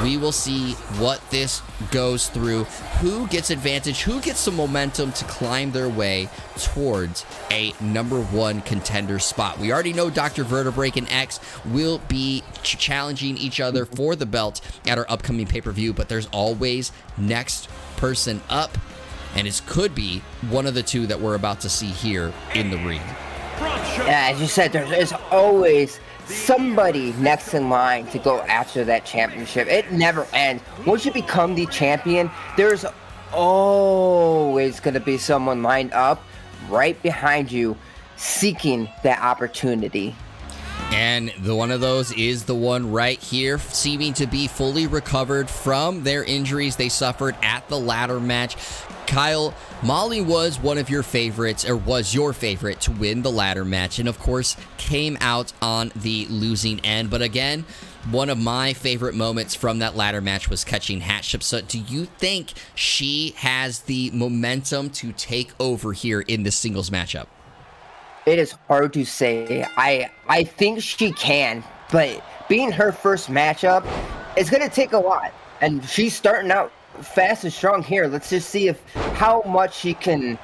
we will see what this goes through, who gets advantage, who gets some momentum to climb their way towards a #1 contender spot. We already know Dr. Vertebrae and X will be challenging each other for the belt at our upcoming pay-per-view, but there's always next person up, and it could be one of the two that we're about to see here in the ring. Yeah, as you said, there's always somebody next in line to go after that championship. It never ends. Once you become the champion, there's always going to be someone lined up right behind you seeking that opportunity. And one of those is the one right here, seeming to be fully recovered from their injuries they suffered at the ladder match. Kyle, Molly was one of your favorites, or was your favorite to win the ladder match, and of course came out on the losing end. But again, one of my favorite moments from that ladder match was catching Hatshepsut. Do you think she has the momentum to take over here in this singles matchup? It is hard to say. I think she can, but being her first matchup, it's going to take a lot. And she's starting out fast and strong here. Let's just see how much she can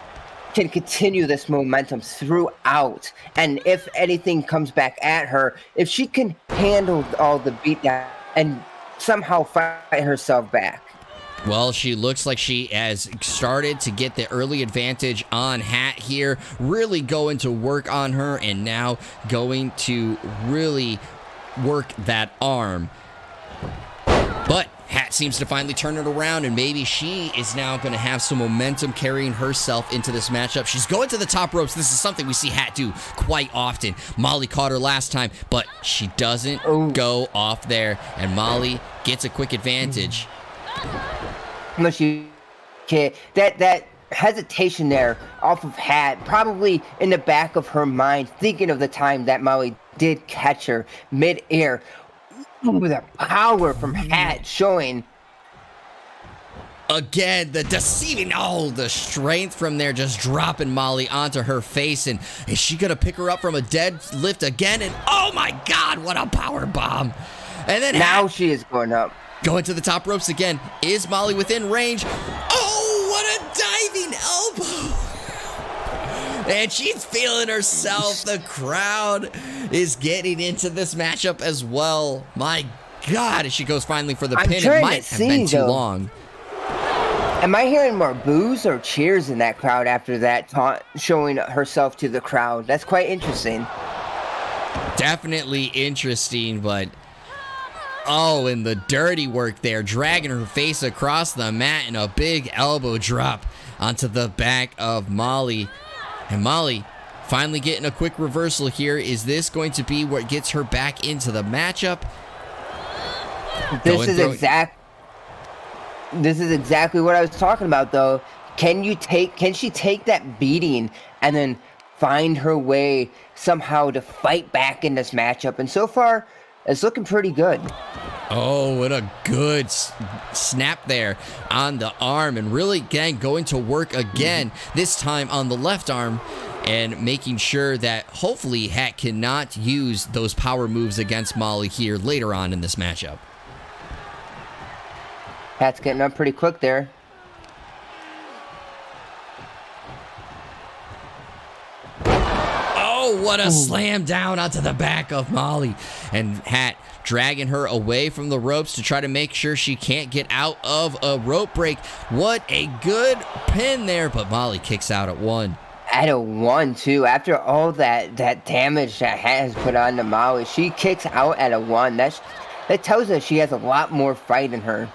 continue this momentum throughout. And if anything comes back at her, if she can handle all the beatdown and somehow fight herself back. Well, she looks like she has started to get the early advantage on Hat here, really going to work on her, and now going to really work that arm. But Hat seems to finally turn it around, and maybe she is now going to have some momentum carrying herself into this matchup. She's going to the top ropes. This is something we see Hat do quite often. Molly caught her last time, but she doesn't go off there, and Molly gets a quick advantage. That hesitation there off of Hat, probably in the back of her mind, thinking of the time that Molly did catch her mid-air. With the power from Hat showing. Again, the deceiving, the strength from there, just dropping Molly onto her face. And is she going to pick her up from a deadlift again? And oh my God, what a power bomb. And then now she is going up. Going to the top ropes again. Is Molly within range? Oh, what a diving elbow. And she's feeling herself. The crowd is getting into this matchup as well. My God, as she goes finally for the pin. It might have been too long. Am I hearing more boos or cheers in that crowd after that taunt showing herself to the crowd? That's quite interesting. Definitely interesting, but and the dirty work there, dragging her face across the mat and a big elbow drop onto the back of Molly. And Molly finally getting a quick reversal here. Is this going to be what gets her back into the matchup? This is exactly what I was talking about, though. Can she take that beating and then find her way somehow to fight back in this matchup? And so far, it's looking pretty good. Oh, what a good snap there on the arm, and really, again, going to work again, this time on the left arm, and making sure that hopefully Hat cannot use those power moves against Molly here later on in this matchup. Hat's getting up pretty quick there. Oh, what a slam down onto the back of Molly. And Hat dragging her away from the ropes to try to make sure she can't get out of a rope break. What a good pin there, but Molly kicks out at 1. At a 1, too. After all that damage that Hat has put on to Molly, she kicks out at a 1. That tells us she has a lot more fight in her.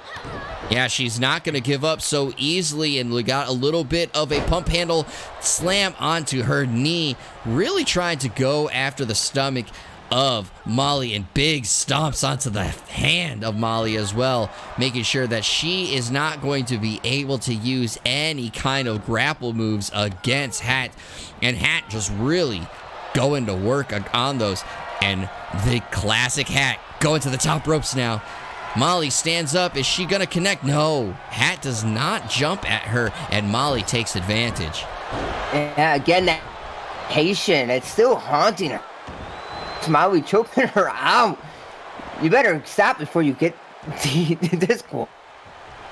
Yeah, she's not going to give up so easily, and we got a little bit of a pump handle slam onto her knee, really trying to go after the stomach of Molly, and big stomps onto the hand of Molly as well, making sure that she is not going to be able to use any kind of grapple moves against Hat, and Hat just really going to work on those. And the classic Hat going to the top ropes now. Molly stands up. Is she going to connect? No. Hat does not jump at her, and Molly takes advantage. Yeah, again, that patient, it's still haunting her. Molly choking her out. You better stop before you get this cool.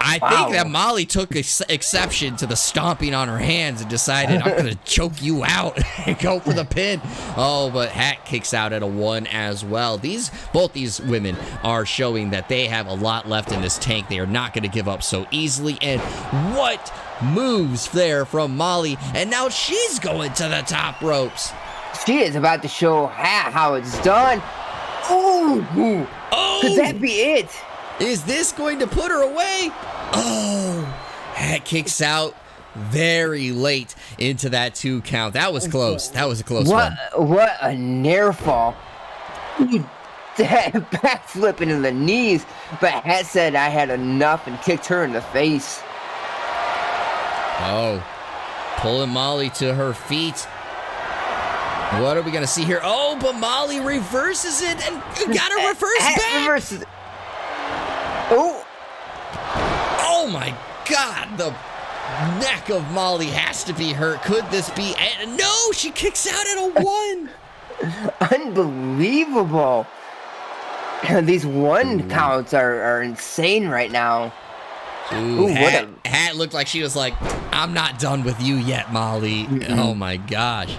I think that Molly took exception to the stomping on her hands and decided, I'm going to choke you out and go for the pin. Oh, but Hat kicks out at a 1 as well. Both these women are showing that they have a lot left in this tank. They are not going to give up so easily. And what moves there from Molly. And now she's going to the top ropes. She is about to show Hat how it's done. Ooh. Could that be it? Is this going to put her away? Oh, Hat kicks out very late into that 2 count. That was close. That was a close one. What a near fall. That backflip into the knees. But Hat said I had enough and kicked her in the face. Oh, pulling Molly to her feet. What are we going to see here? Oh, but Molly reverses it and got a reverse back. Reverses. Oh. Oh, my God. The neck of Molly has to be hurt. Could this be? No, she kicks out at a 1. Unbelievable. These 1 counts are insane right now. Ooh, Hat looked like she was like, I'm not done with you yet, Molly. Oh, my gosh.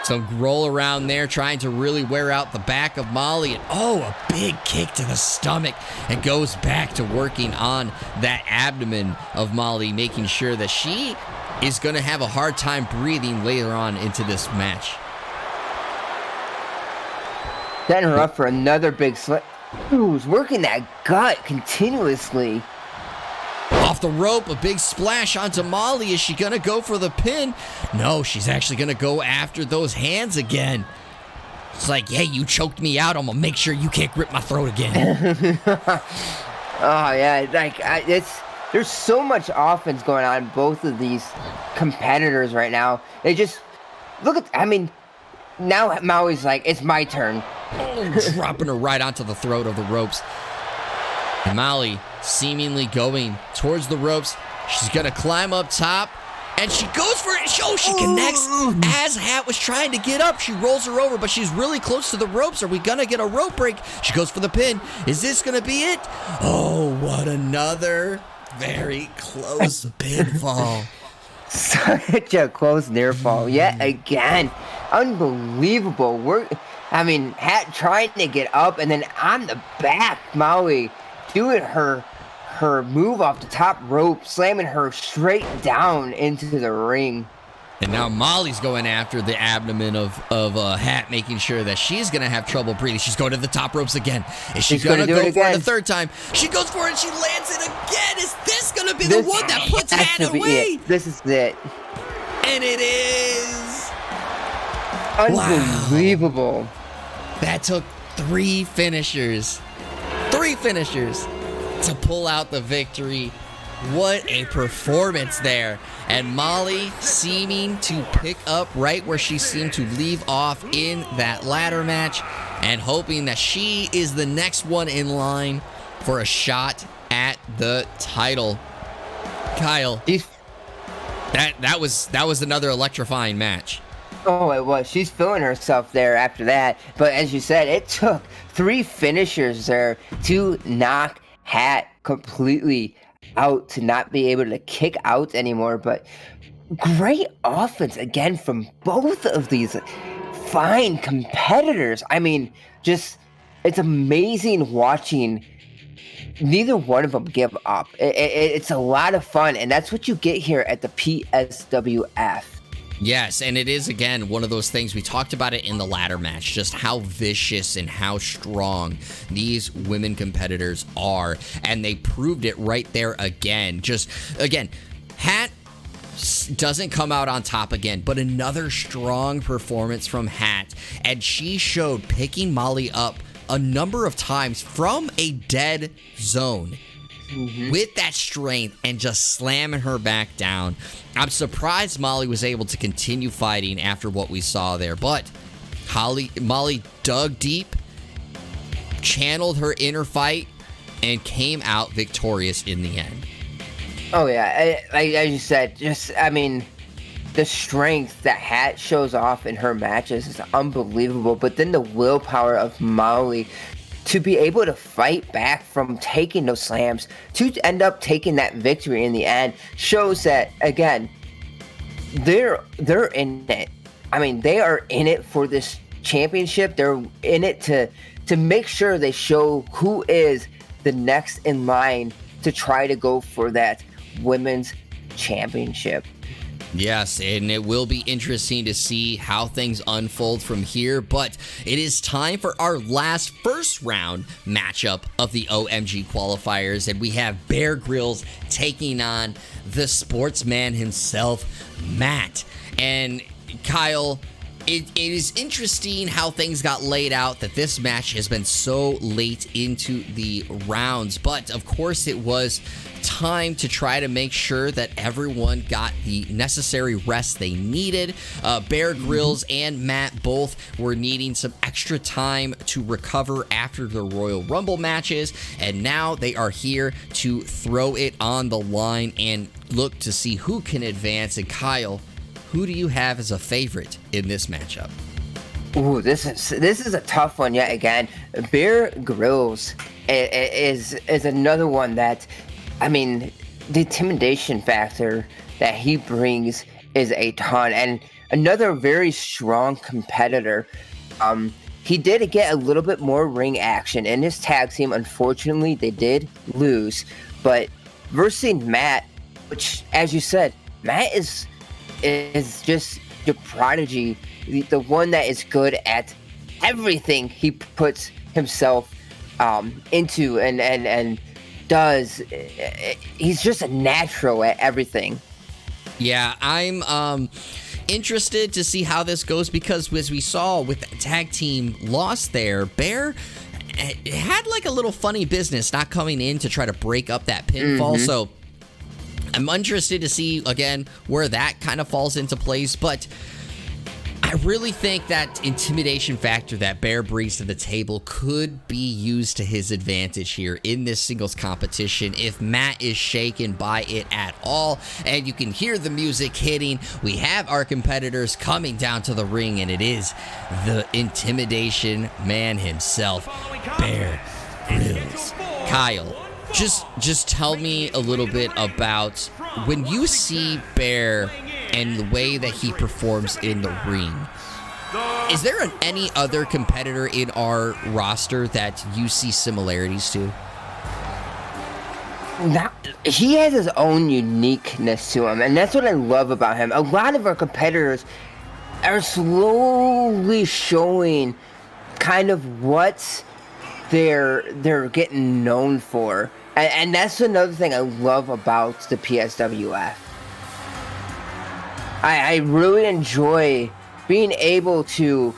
So roll around there, trying to really wear out the back of Molly. And a big kick to the stomach. And goes back to working on that abdomen of Molly, making sure that she is going to have a hard time breathing later on into this match. Setting her up for another big slam. Who's working that gut continuously? Off the rope, a big splash onto Molly. Is she going to go for the pin? No, she's actually going to go after those hands again. It's like, hey, you choked me out. I'm going to make sure you can't grip my throat again. Oh, yeah. There's so much offense going on in both of these competitors right now. They just, now Maui's like, it's my turn. Dropping her right onto the throat of the ropes. And Molly seemingly going towards the ropes. She's going to climb up top. And she goes for it. She connects. As Hat was trying to get up, she rolls her over, but she's really close to the ropes. Are we going to get a rope break? She goes for the pin. Is this going to be it? Oh, what another very close pinfall. Such a close near fall. Yet again. Unbelievable. Hat trying to get up, and then on the back, Maui doing her move off the top rope, slamming her straight down into the ring. And now Molly's going after the abdomen of Hat, making sure that she's going to have trouble breathing. She's going to the top ropes again. Is she going to go for it the third time? She goes for it and she lands it again. Is this going to be the one that puts Hat away? This is it. And it is. Unbelievable. Wow. That took 3 finishers. 3 finishers to pull out the victory. What a performance there. And Molly seeming to pick up right where she seemed to leave off in that ladder match, and hoping that she is the next one in line for a shot at the title. Kyle, that was another electrifying match. Oh, it was. She's feeling herself there after that. But as you said, it took 3 finishers there to knock Hat completely out, to not be able to kick out anymore. But great offense again from both of these fine competitors. It's amazing watching neither one of them give up. It's a lot of fun, and that's what you get here at the PSWF. Yes, and it is, again, one of those things. We talked about it in the ladder match, just how vicious and how strong these women competitors are, and they proved it right there again. Hat doesn't come out on top again, but another strong performance from Hat, and she showed picking Molly up a number of times from a dead zone. With that strength and just slamming her back down. I'm surprised Molly was able to continue fighting after what we saw there, but Molly dug deep, channeled her inner fight, and came out victorious in the end. Oh yeah, as you said, the strength that Hat shows off in her matches is unbelievable, but then the willpower of Molly to be able to fight back from taking those slams to end up taking that victory in the end shows that, again, they're in it. They are in it for this championship. They're in it to make sure they show who is the next in line to try to go for that women's championship. Yes, and it will be interesting to see how things unfold from here, but it is time for our last first round matchup of the OMG qualifiers, and we have Bear Grylls taking on the sportsman himself, Matt. And Kyle, It is interesting how things got laid out, that this match has been so late into the rounds, but of course it was time to try to make sure that everyone got the necessary rest they needed. Bear Grylls and Matt both were needing some extra time to recover after the Royal Rumble matches, and now they are here to throw it on the line and look to see who can advance. And Kyle, who do you have as a favorite in this matchup? Ooh, this is a tough one yet again. Bear Grylls is another one that, I mean, the intimidation factor that he brings is a ton, and another very strong competitor. He did get a little bit more ring action in his tag team. Unfortunately, they did lose, but versus Matt, which, as you said, Matt is just the prodigy, the one that is good at everything he puts himself into and does. He's just a natural at everything. Yeah, I'm interested to see how this goes, because as we saw with the tag team loss there, Bear had like a little funny business not coming in to try to break up that pinfall. So I'm interested to see, again, where that kind of falls into place, but I really think that intimidation factor that Bear brings to the table could be used to his advantage here in this singles competition if Matt is shaken by it at all. And you can hear the music hitting. We have our competitors coming down to the ring, and it is the intimidation man himself, Bear Grylls. Kyle, just tell me a little bit about when you see Bear and the way that he performs in the ring. Is there any other competitor in our roster that you see similarities to? He has his own uniqueness to him, and that's what I love about him. A lot of our competitors are slowly showing kind of what they're getting known for. And that's another thing I love about the PSWF. I really enjoy being able to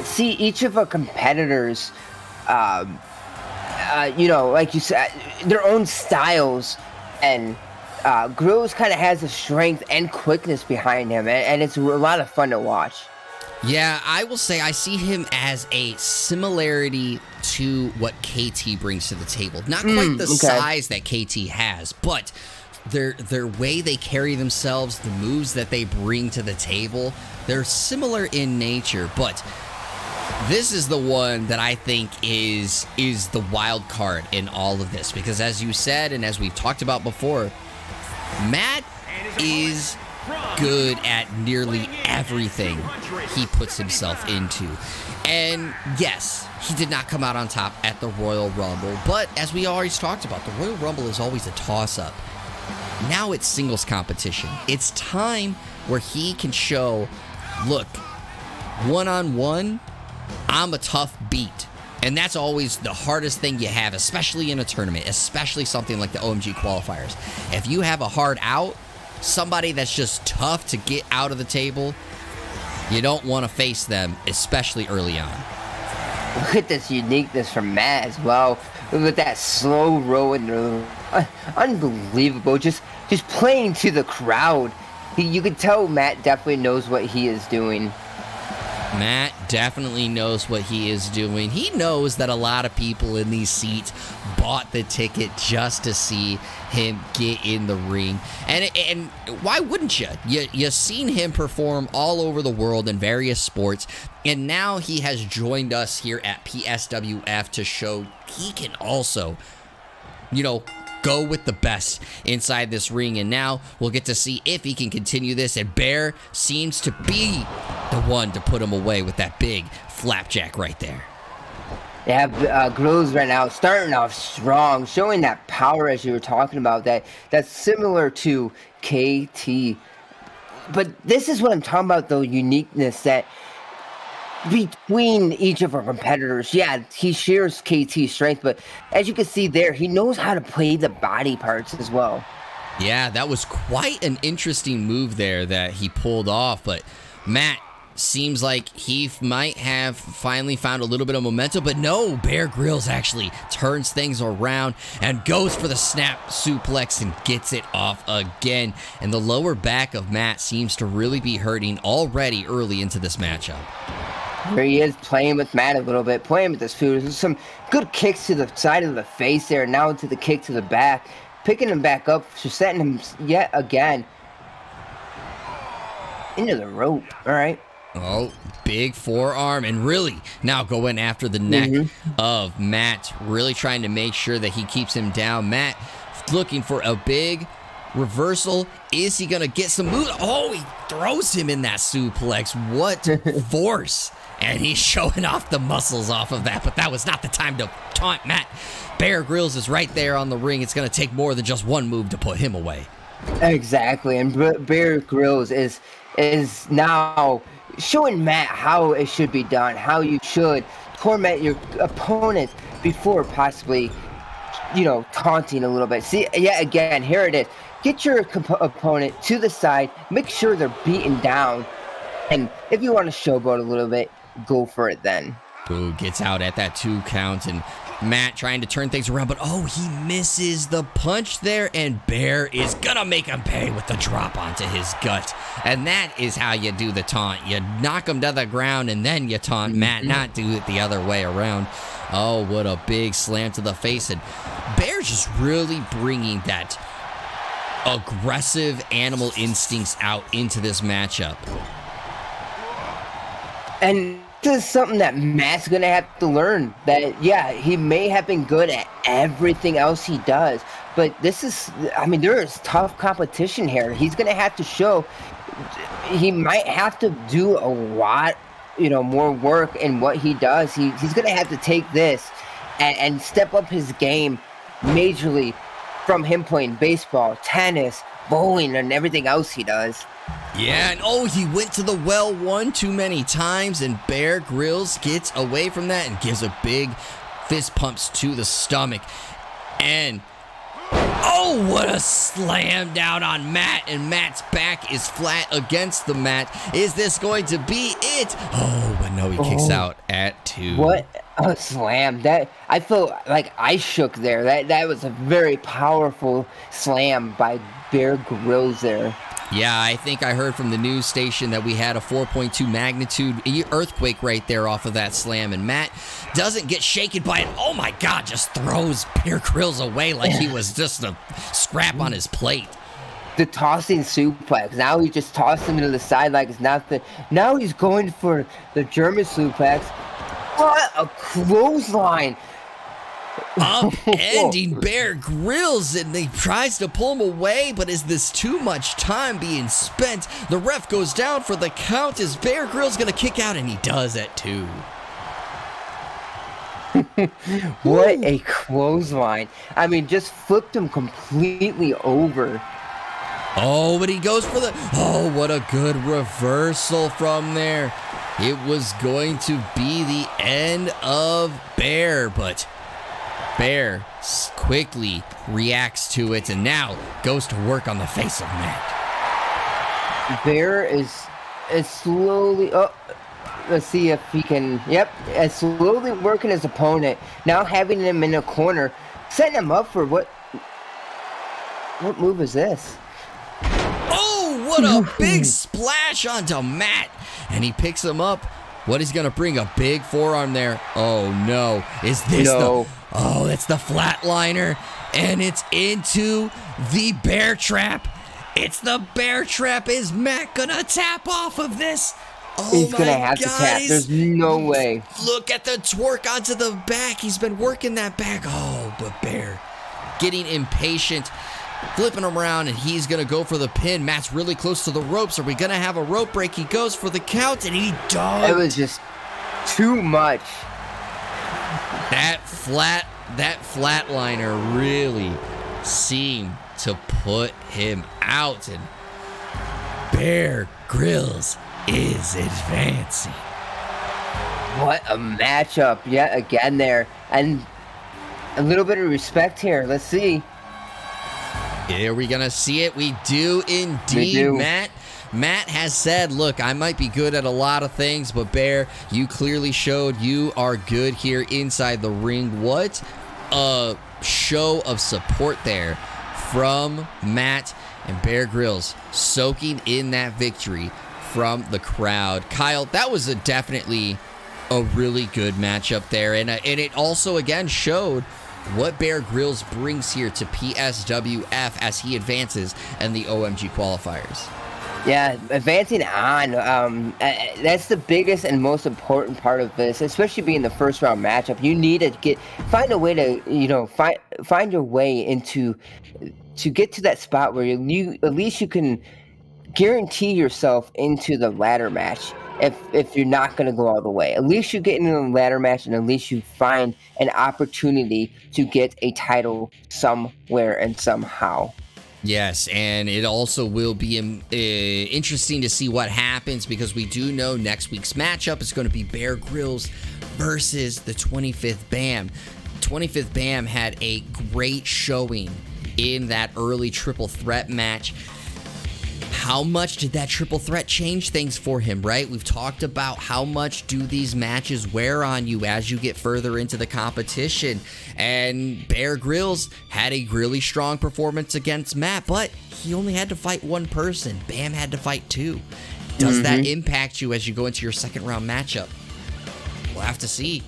see each of our competitors, like you said, their own styles. And Grylls kind of has the strength and quickness behind him, and it's a lot of fun to watch. Yeah, I will say I see him as a similarity to what KT brings to the table. Not quite the size that KT has, but their way they carry themselves, the moves that they bring to the table, they're similar in nature. But this is the one that I think is the wild card in all of this, because as you said and as we've talked about before, Matt is good at nearly everything he puts himself into. And yes, he did not come out on top at the Royal Rumble, but as we always talked about, the Royal Rumble is always a toss-up. Now it's singles competition. It's time where he can show, look, one-on-one, I'm a tough beat. And that's always the hardest thing you have, especially in a tournament, especially something like the OMG qualifiers. If you have a hard out, somebody that's just tough to get out of the table, you don't want to face them, especially early on. Look at this uniqueness from Matt as well. Look at that slow rolling, unbelievable. Just playing to the crowd. You can tell Matt definitely knows what he is doing. Matt definitely knows what he is doing. He knows that a lot of people in these seats bought the ticket just to see him get in the ring. And why wouldn't you? You've seen him perform all over the world in various sports, and now he has joined us here at PSWF to show he can also, go with the best inside this ring. And now we'll get to see if he can continue this, and Bear seems to be the one to put him away with that big flapjack right there. Yeah, Grylls right now starting off strong, showing that power as you were talking about, that's similar to KT. But this is what I'm talking about, though, uniqueness that between each of our competitors. Yeah, he shares KT's strength, but as you can see there, he knows how to play the body parts as well. Yeah, that was quite an interesting move there that he pulled off, but Matt seems like he might have finally found a little bit of momentum, but no, Bear Grylls actually turns things around and goes for the snap suplex and gets it off again. And the lower back of Matt seems to really be hurting already early into this matchup. There he is playing with Matt a little bit, playing with his food. There's some good kicks to the side of the face there, now into the kick to the back. Picking him back up, just setting him yet again into the rope. All right. Oh, big forearm, and really now going after the neck of Matt, really trying to make sure that he keeps him down. Matt looking for a big reversal. Is he going to get some moves? Oh, he throws him in that suplex. What force. And he's showing off the muscles off of that, but that was not the time to taunt Matt. Bear Grylls is right there on the ring. It's going to take more than just one move to put him away. Exactly, and Bear Grylls is now showing Matt how it should be done, how you should torment your opponent before possibly, taunting a little bit. See, yeah, again, here it is. Get your opponent to the side, make sure they're beaten down, and if you want to showboat a little bit, go for it then. Boo gets out at that 2 count, and Matt trying to turn things around, but he misses the punch there, and Bear is gonna make him pay with the drop onto his gut. And that is how you do the taunt. You knock him to the ground, and then you taunt Matt, not do it the other way around. Oh, what a big slam to the face, and Bear's just really bringing that aggressive animal instincts out into this matchup. And this is something that Matt's going to have to learn. That, yeah, he may have been good at everything else he does, but this is, there is tough competition here. He's going to have to show, he might have to do a lot, more work in what he does. He's going to have to take this and step up his game majorly from him playing baseball, tennis, bowling, and everything else he does. Yeah, and he went to the well one too many times, and Bear Grylls gets away from that and gives a big fist pumps to the stomach. And what a slam down on Matt, and Matt's back is flat against the mat. Is this going to be it? But no, he kicks out at 2. What a slam. That, I felt like I shook there. That was a very powerful slam by Bear Grylls there. Yeah, I think I heard from the news station that we had a 4.2 magnitude earthquake right there off of that slam, and Matt doesn't get shaken by it. Oh my God, just throws Bear Grylls away like he was just a scrap on his plate. The tossing suplex. Now he just tossed him to the side like it's nothing. Now he's going for the German suplex. What a clothesline. Upending Bear Grylls, and he tries to pull him away, but is this too much time being spent? The ref goes down for the count. Is Bear Grylls going to kick out? And he does at 2. What a clothesline. Just flipped him completely over. But he goes for the... what a good reversal from there. It was going to be the end of Bear, but Bear quickly reacts to it and now goes to work on the face of Matt. Bear is slowly... let's see if he can... Yep, is slowly working his opponent. Now having him in a corner, setting him up for what move is this? What a big splash onto Matt. And he picks him up. What is going to bring? A big forearm there. Oh, no. Is this that's the flatliner. And it's into the bear trap. It's the bear trap. Is Matt going to tap off of this? He's going to have to tap. There's no way. Look at the twerk onto the back. He's been working that back. But Bear getting impatient. Flipping him around, and he's going to go for the pin. Matt's really close to the ropes. Are we going to have a rope break? He goes for the count, and he does. It was just too much. That flatliner really seemed to put him out, and Bear Grylls is advancing. What a matchup yet again there. And a little bit of respect here. Let's see. Are we going to see it? We do indeed, Matt. Matt has said, look, I might be good at a lot of things, but Bear, you clearly showed you are good here inside the ring. What a show of support there from Matt and Bear Grylls, soaking in that victory from the crowd. Kyle, that was definitely a really good matchup there, and it also again showed what Bear Grylls brings here to PSWF as he advances in the OMG qualifiers. Yeah, advancing on, that's the biggest and most important part of this, especially being the first round matchup. You need to find a way to, find your way to get to that spot where you at least you can guarantee yourself into the ladder match. If you're not going to go all the way, at least you get into the ladder match, and at least you find an opportunity to get a title somewhere and somehow. Yes, and it also will be interesting to see what happens, because we do know next week's matchup is going to be Bear Grylls versus the 25th BAM. 25th BAM had a great showing in that early triple threat match. How much did that triple threat change things for him, right? We've talked about how much do these matches wear on you as you get further into the competition. And Bear Grylls had a really strong performance against Matt, but he only had to fight one person. Bam had to fight two. Does that impact you as you go into your second round matchup? We'll have to see.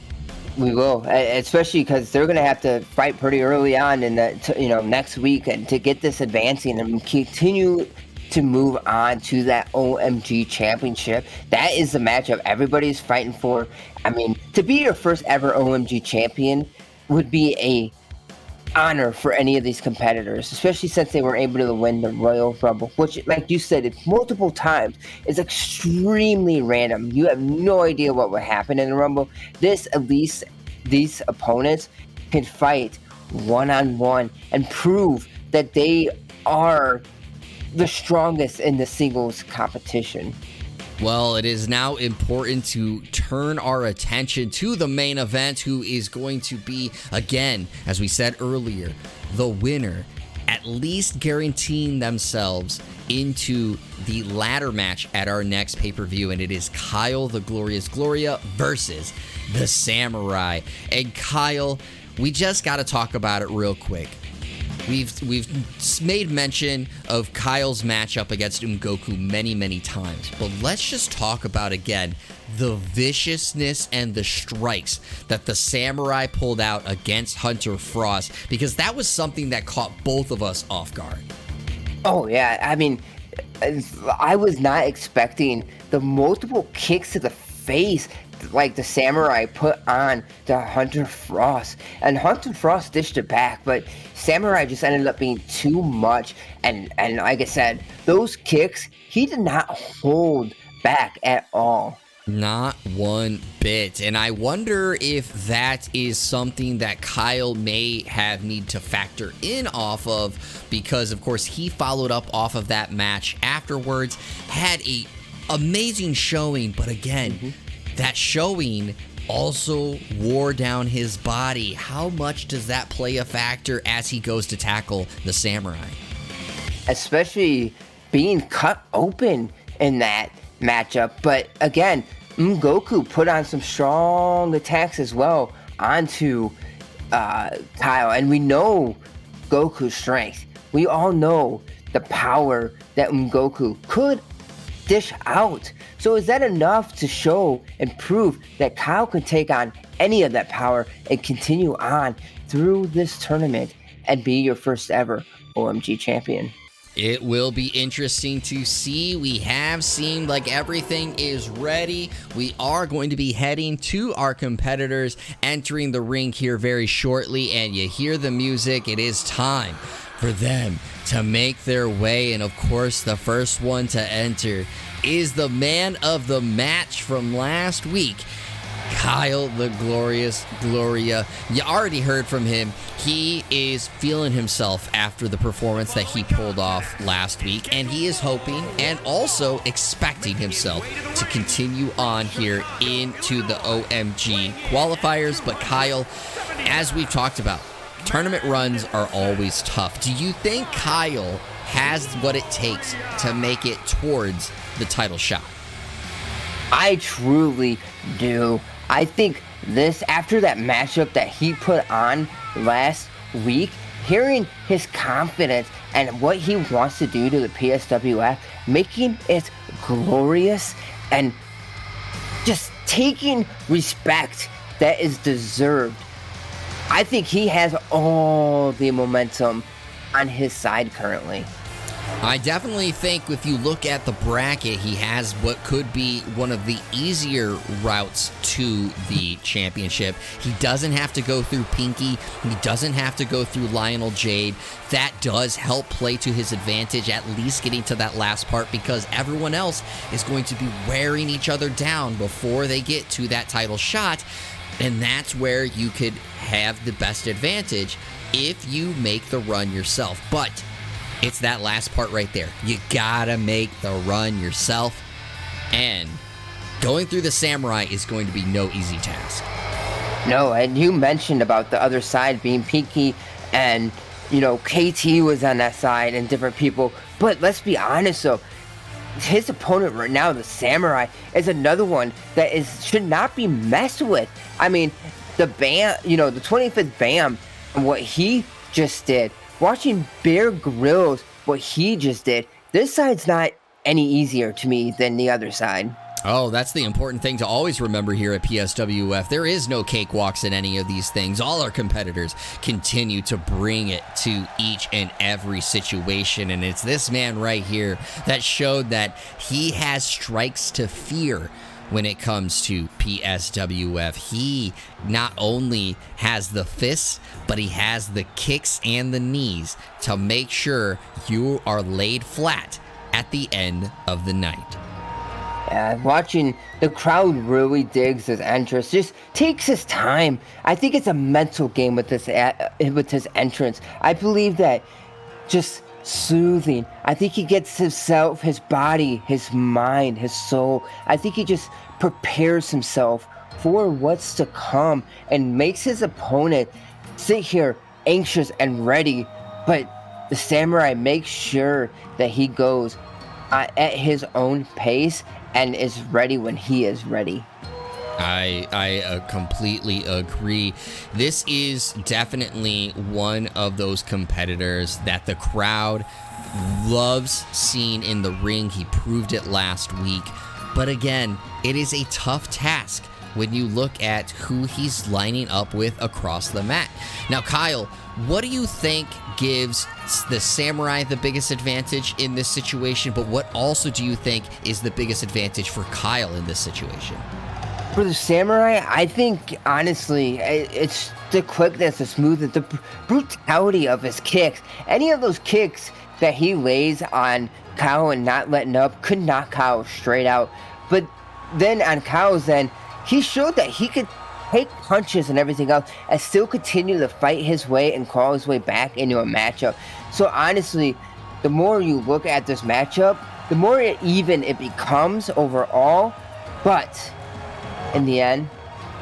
We will, especially because they're going to have to fight pretty early on in the next week, and to get this advancing and continue to move on to that OMG championship. That is the matchup everybody's fighting for. I mean, to be your first ever OMG champion would be a honor for any of these competitors, especially since they were able to win the Royal Rumble, which, like you said, multiple times, is extremely random. You have no idea what would happen in the Rumble. At least these opponents can fight one-on-one and prove that they are the strongest in the singles competition. Well, it is now important to turn our attention to the main event, who is going to be, again, as we said earlier, the winner, at least guaranteeing themselves into the ladder match at our next pay-per-view, and it is Kyle the Glorious Gloria versus the Samurai. And Kyle, we just got to talk about it real quick. We've made mention of Kyle's matchup against Goku many times, but let's just talk about, again, the viciousness and the strikes that the Samurai pulled out against Hunter Frost, because that was something that caught both of us off guard. Oh, yeah. I mean, I was not expecting the multiple kicks to the face like the Samurai put on the Hunter Frost, and Hunter Frost dished it back, but Samurai just ended up being too much, and like I said, those kicks, he did not hold back at all. Not one bit. And I wonder if that is something that Kyle may have need to factor in off of, because of course he followed up off of that match afterwards, had a amazing showing, but again, that showing also wore down his body. How much does that play a factor as he goes to tackle the Samurai? Especially being cut open in that matchup. But again, Goku put on some strong attacks as well onto Kyle. And we know Goku's strength. We all know the power that Goku could dish out. So is that enough to show and prove that Kyle can take on any of that power and continue on through this tournament and be your first ever OMG champion? It will be interesting to see. We have seemed like everything is ready. We are going to be heading to our competitors entering the ring here very shortly, and you hear the music. It is time for them to make their way, and of course the first one to enter is the man of the match from last week, Kyle the Glorious Gloria. You already heard from him. He is feeling himself after the performance that he pulled off last week, and he is hoping and also expecting himself to continue on here into the OMG qualifiers. But Kyle, as we've talked about, tournament runs are always tough. Do you think Kyle has what it takes to make it towards the title shot? I truly do. I think this, after that matchup that he put on last week, hearing his confidence and what he wants to do to the PSWF, making it glorious and just taking respect that is deserved. I think he has all the momentum on his side currently. I definitely think if you look at the bracket, he has what could be one of the easier routes to the championship. He doesn't have to go through Pinky. He doesn't have to go through Lionel Jade. That does help play to his advantage, at least getting to that last part, because everyone else is going to be wearing each other down before they get to that title shot. And that's where you could have the best advantage if you make the run yourself. But it's that last part right there. You gotta make the run yourself. And going through the Samurai is going to be no easy task. No, and you mentioned about the other side being Pinky and, KT was on that side and different people. But let's be honest though, his opponent right now, the Samurai, is another one that should not be messed with. I mean, the BAM, the 25th BAM, and what he just did. Watching Bear Grylls, what he just did, this side's not any easier to me than the other side. Oh, that's the important thing to always remember here at PSWF. There is no cakewalks in any of these things. All our competitors continue to bring it to each and every situation, and it's this man right here that showed that he has strikes to fear when it comes to PSWF. He not only has the fists, but he has the kicks and the knees to make sure you are laid flat at the end of the night. Yeah, watching the crowd really digs his entrance, just takes his time. I think it's a mental game with his entrance. I believe that just soothing. I think he gets himself, his body, his mind, his soul. I think he just prepares himself for what's to come and makes his opponent sit here anxious and ready. But the Samurai makes sure that he goes at his own pace and is ready when he is ready. I completely agree. This is definitely one of those competitors that the crowd loves seeing in the ring. He proved it last week. But again, it is a tough task when you look at who he's lining up with across the mat. Now, Kyle, what do you think gives the Samurai the biggest advantage in this situation, but what also do you think is the biggest advantage for Kyle in this situation? For the Samurai, I think, honestly, it's the quickness, the smoothness, the brutality of his kicks. Any of those kicks that he lays on Kyle and not letting up could knock Kyle straight out. But then on Kyle's end, he showed that he could take punches and everything else and still continue to fight his way and claw his way back into a matchup. So honestly, the more you look at this matchup, the more even it becomes overall. But in the end,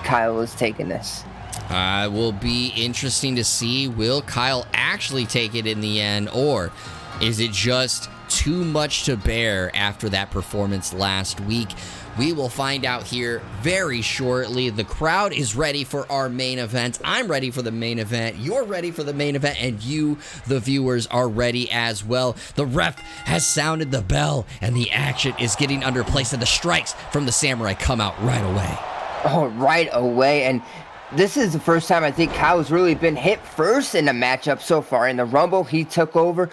Kyle is taking this. Will be interesting to see. Will Kyle actually take it in the end, or is it just too much to bear after that performance last week? We will find out here very shortly. The crowd is ready for our main event. I'm ready for the main event. You're ready for the main event, and you, the viewers, are ready as well. The ref has sounded the bell, and the action is getting under place, and the strikes from the Samurai come out right away. Oh, right away. And this is the first time I think Kyle's really been hit first in a matchup so far. In the Rumble, he took over.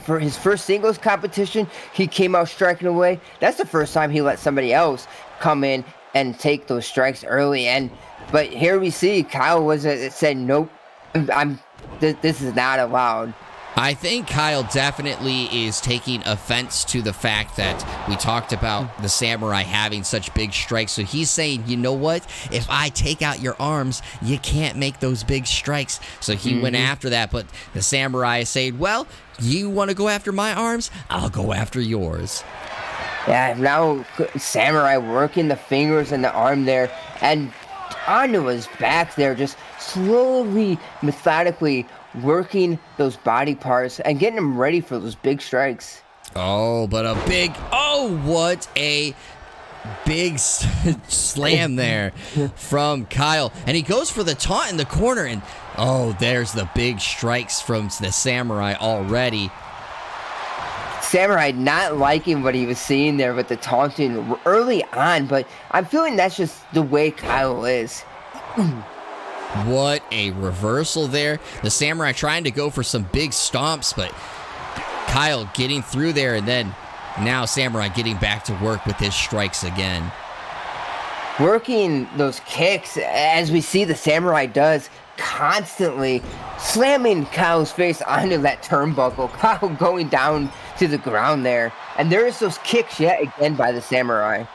For his first singles competition, he came out striking away. That's the first time he let somebody else come in and take those strikes early. But here we see Kyle said, nope, this is not allowed. I think Kyle definitely is taking offense to the fact that we talked about the Samurai having such big strikes. So he's saying, you know what? If I take out your arms, you can't make those big strikes. So he went after that. But the Samurai is saying, well, you want to go after my arms? I'll go after yours. Yeah, now Samurai working the fingers and the arm there. And onto his back there, just slowly, methodically working those body parts and getting him ready for those big strikes. Oh, but what a big slam there from Kyle. And he goes for the taunt in the corner, and oh, there's the big strikes from the Samurai already. Samurai not liking what he was seeing there with the taunting early on, but I'm feeling that's just the way Kyle is. What a reversal there. The Samurai trying to go for some big stomps, but Kyle getting through there, and then now Samurai getting back to work with his strikes again. Working those kicks, as we see the Samurai does, constantly slamming Kyle's face onto that turnbuckle. Kyle going down to the ground there. And there's those kicks yet again by the Samurai.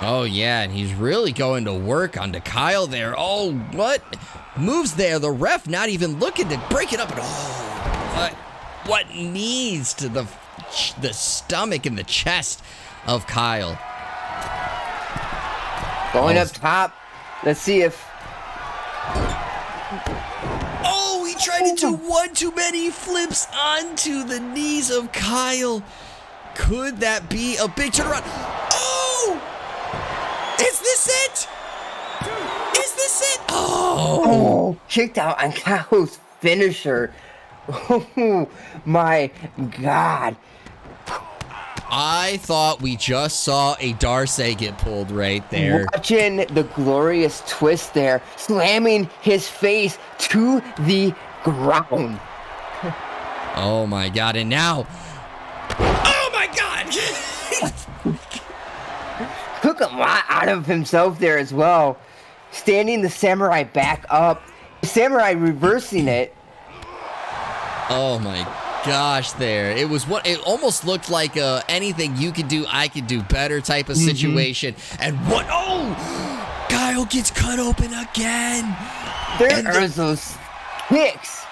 Oh, yeah, and he's really going to work onto Kyle there. Oh, what? Moves there. The ref not even looking to break it up at all. What knees to the stomach and the chest of Kyle. Going up top. Let's see if... Oh, he tried to do one too many flips onto the knees of Kyle. Could that be a big turnaround? Oh! Is this it? Is this it? Oh! Kicked out on Kyle's finisher. Oh my God. I thought we just saw a Darcy get pulled right there. Watching the glorious twist there, slamming his face to the ground. Oh my God, and now... Oh my God! Took a lot out of himself there as well. Standing the Samurai back up. The Samurai reversing it. Oh my gosh, there. It was what it almost looked like anything you could do, I could do better type of situation. And what? Oh! Kyle gets cut open again. There are those kicks.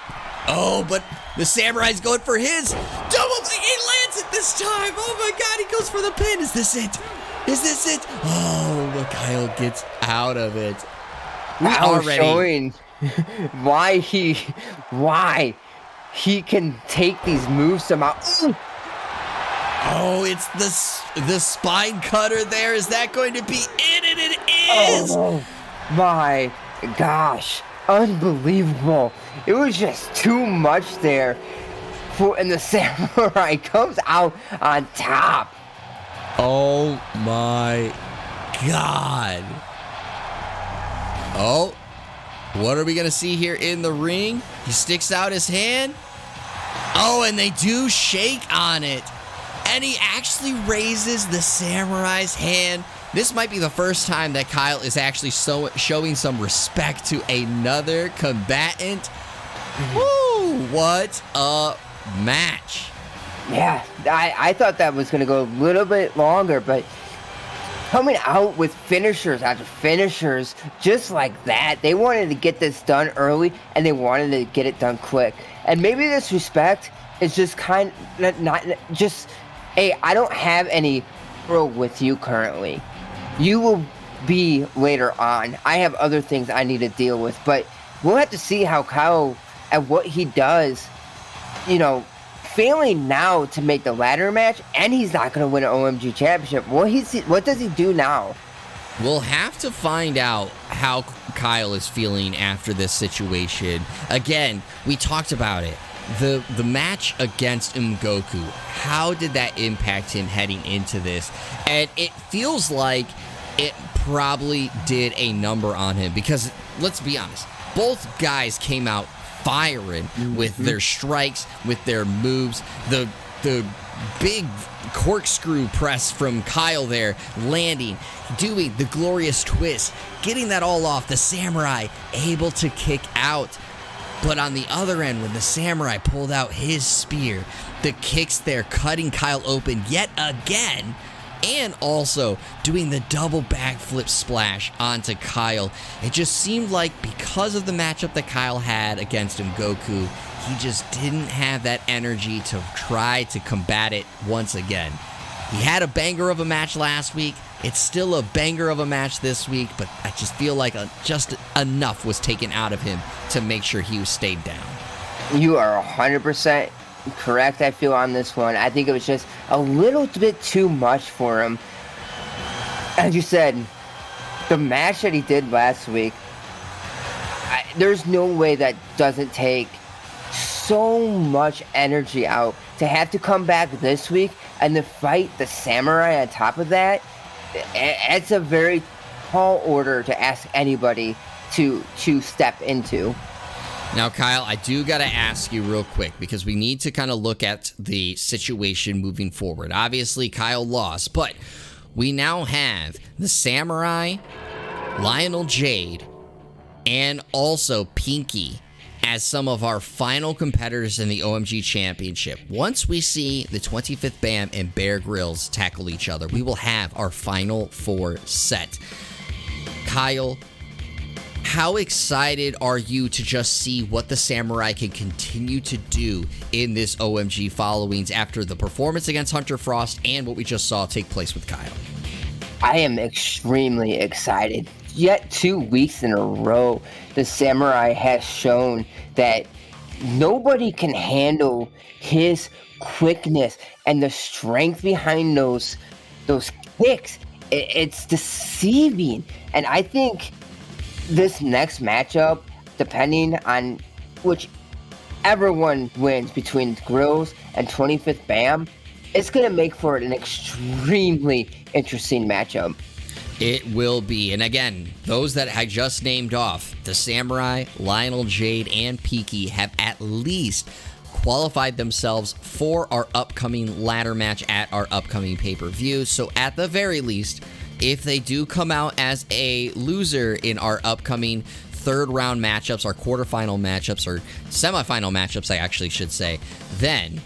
Oh, but the Samurai's going for his double thing. He lands it this time. Oh my God, he goes for the pin. Is this it? Is this it? Oh, but Kyle gets out of it. Showing why he can take these moves somehow. Oh, it's the spine cutter there. Is that going to be it? And it is. Oh my gosh. Unbelievable. It was just too much there. And the Samurai comes out on top. Oh my God. Oh, what are we going to see here in the ring? He sticks out his hand. Oh, and they do shake on it. And he actually raises the Samurai's hand. This might be the first time that Kyle is actually showing some respect to another combatant. Woo, what a match. Yeah, I thought that was going to go a little bit longer, but coming out with finishers after finishers just like that, they wanted to get this done early, and they wanted to get it done quick. And maybe this respect is just not just, hey, I don't have any pro with you currently. You will be later on. I have other things I need to deal with, but we'll have to see how Kyle and what he does, failing now to make the ladder match, and he's not going to win an OMG championship. What does he do now? We'll have to find out how Kyle is feeling after this situation. Again, we talked about it. The match against Mgoku, how did that impact him heading into this? And it feels like it probably did a number on him because, let's be honest, both guys came out firing with their strikes, with their moves. The big corkscrew press from Kyle there, landing, doing the glorious twist, getting that all off. The Samurai able to kick out. But on the other end, when the Samurai pulled out his spear, the kicks there, cutting Kyle open yet again, and also doing the double backflip splash onto Kyle. It just seemed like because of the matchup that Kyle had against Mgoku, he just didn't have that energy to try to combat it once again. He had a banger of a match last week. It's still a banger of a match this week, but I just feel like just enough was taken out of him to make sure he stayed down. You are 100% correct, I feel, on this one. I think it was just a little bit too much for him. As you said, the match that he did last week, there's no way that doesn't take so much energy out to have to come back this week and to fight the Samurai on top of that. It's a very tall order to ask anybody to step into. Now, Kyle, I do got to ask you real quick because we need to kind of look at the situation moving forward. Obviously, Kyle lost, but we now have the Samurai, Lionel Jade, and also Pinky as some of our final competitors in the OMG Championship. Once we see the 25th BAM and Bear Grylls tackle each other, we will have our final four set. Kyle, how excited are you to just see what the Samurai can continue to do in this OMG followings after the performance against Hunter Frost and what we just saw take place with Kyle? I am extremely excited. Yet 2 weeks in a row, the Samurai has shown that nobody can handle his quickness and the strength behind those kicks. It's deceiving. And I think this next matchup, depending on whichever one wins between Grills and 25th BAM, it's going to make for an extremely interesting matchup. It will be. And again, those that I just named off, the Samurai, Lionel Jade, and Peaky have at least qualified themselves for our upcoming ladder match at our upcoming pay-per-view. So at the very least, if they do come out as a loser in our upcoming third round matchups, our quarterfinal matchups, or semifinal matchups, I actually should say, then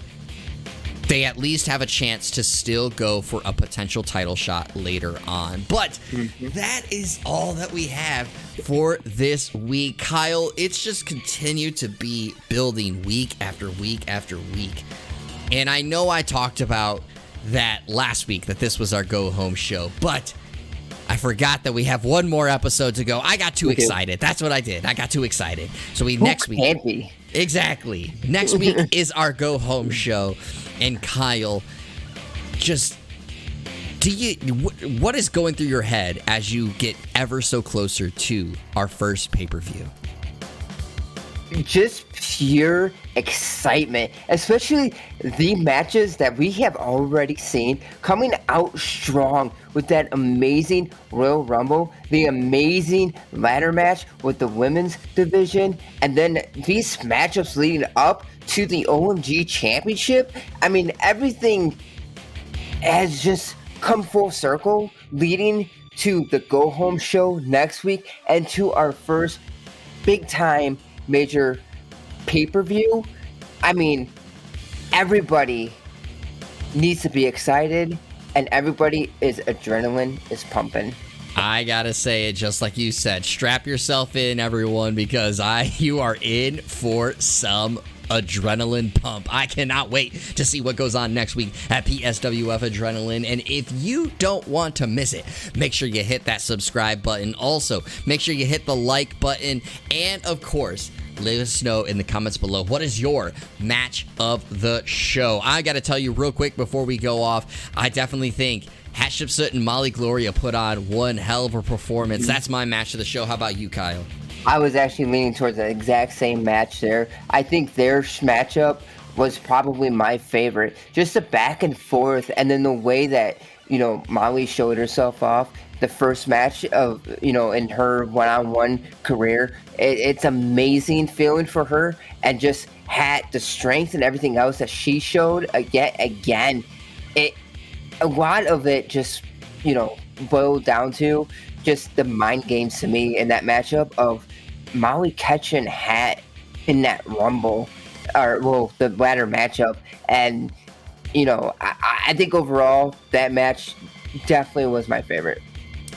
they at least have a chance to still go for a potential title shot later on. But that is all that we have for this week. Kyle, it's just continued to be building week after week after week. And I know I talked about that last week, that this was our go-home show, but I forgot that we have one more episode to go. I got too excited. That's what I did. I got too excited. So next week. Can't be. Exactly. Next week is our go-home show. And Kyle, just what is going through your head as you get ever so closer to our first pay-per-view? Just pure excitement, especially the matches that we have already seen coming out strong with that amazing Royal Rumble, the amazing ladder match with the women's division, and then these matchups leading up to the OMG Championship. I mean, everything has just come full circle, leading to the go-home show next week and to our first big-time major pay-per-view. I mean, everybody needs to be excited, and everybody adrenaline is pumping. I gotta say it just like you said. Strap yourself in, everyone, because you are in for some adrenaline pump. I cannot wait to see what goes on next week at PSWF Adrenaline. And if you don't want to miss it, make sure you hit that subscribe button. Also, make sure you hit the like button. And of course, let us know in the comments below, what is your match of the show? I got to tell you real quick before we go off, I definitely think Hatship Soot and Molly Gloria put on one hell of a performance. That's my match of the show. How about you, Kyle? I was actually leaning towards the exact same match there. I think their matchup was probably my favorite. Just the back and forth, and then the way that, Molly showed herself off the first match of, in her one-on-one career. It's amazing feeling for her, and just had the strength and everything else that she showed again. A lot of it just, boiled down to just the mind games to me in that matchup of Molly catching Hat in that Rumble, the ladder matchup. And, I think overall that match definitely was my favorite.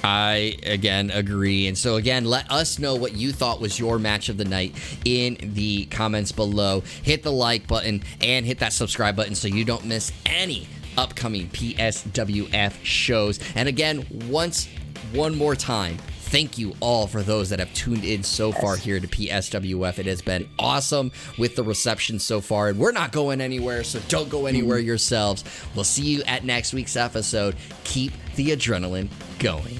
I, again, agree. And so, again, let us know what you thought was your match of the night in the comments below. Hit the like button and hit that subscribe button so you don't miss any upcoming PSWF shows. And again, one more time, thank you all for those that have tuned in so far here to PSWF. It has been awesome with the reception so far, and we're not going anywhere, so don't go anywhere yourselves. We'll see you at next week's episode. Keep the adrenaline going.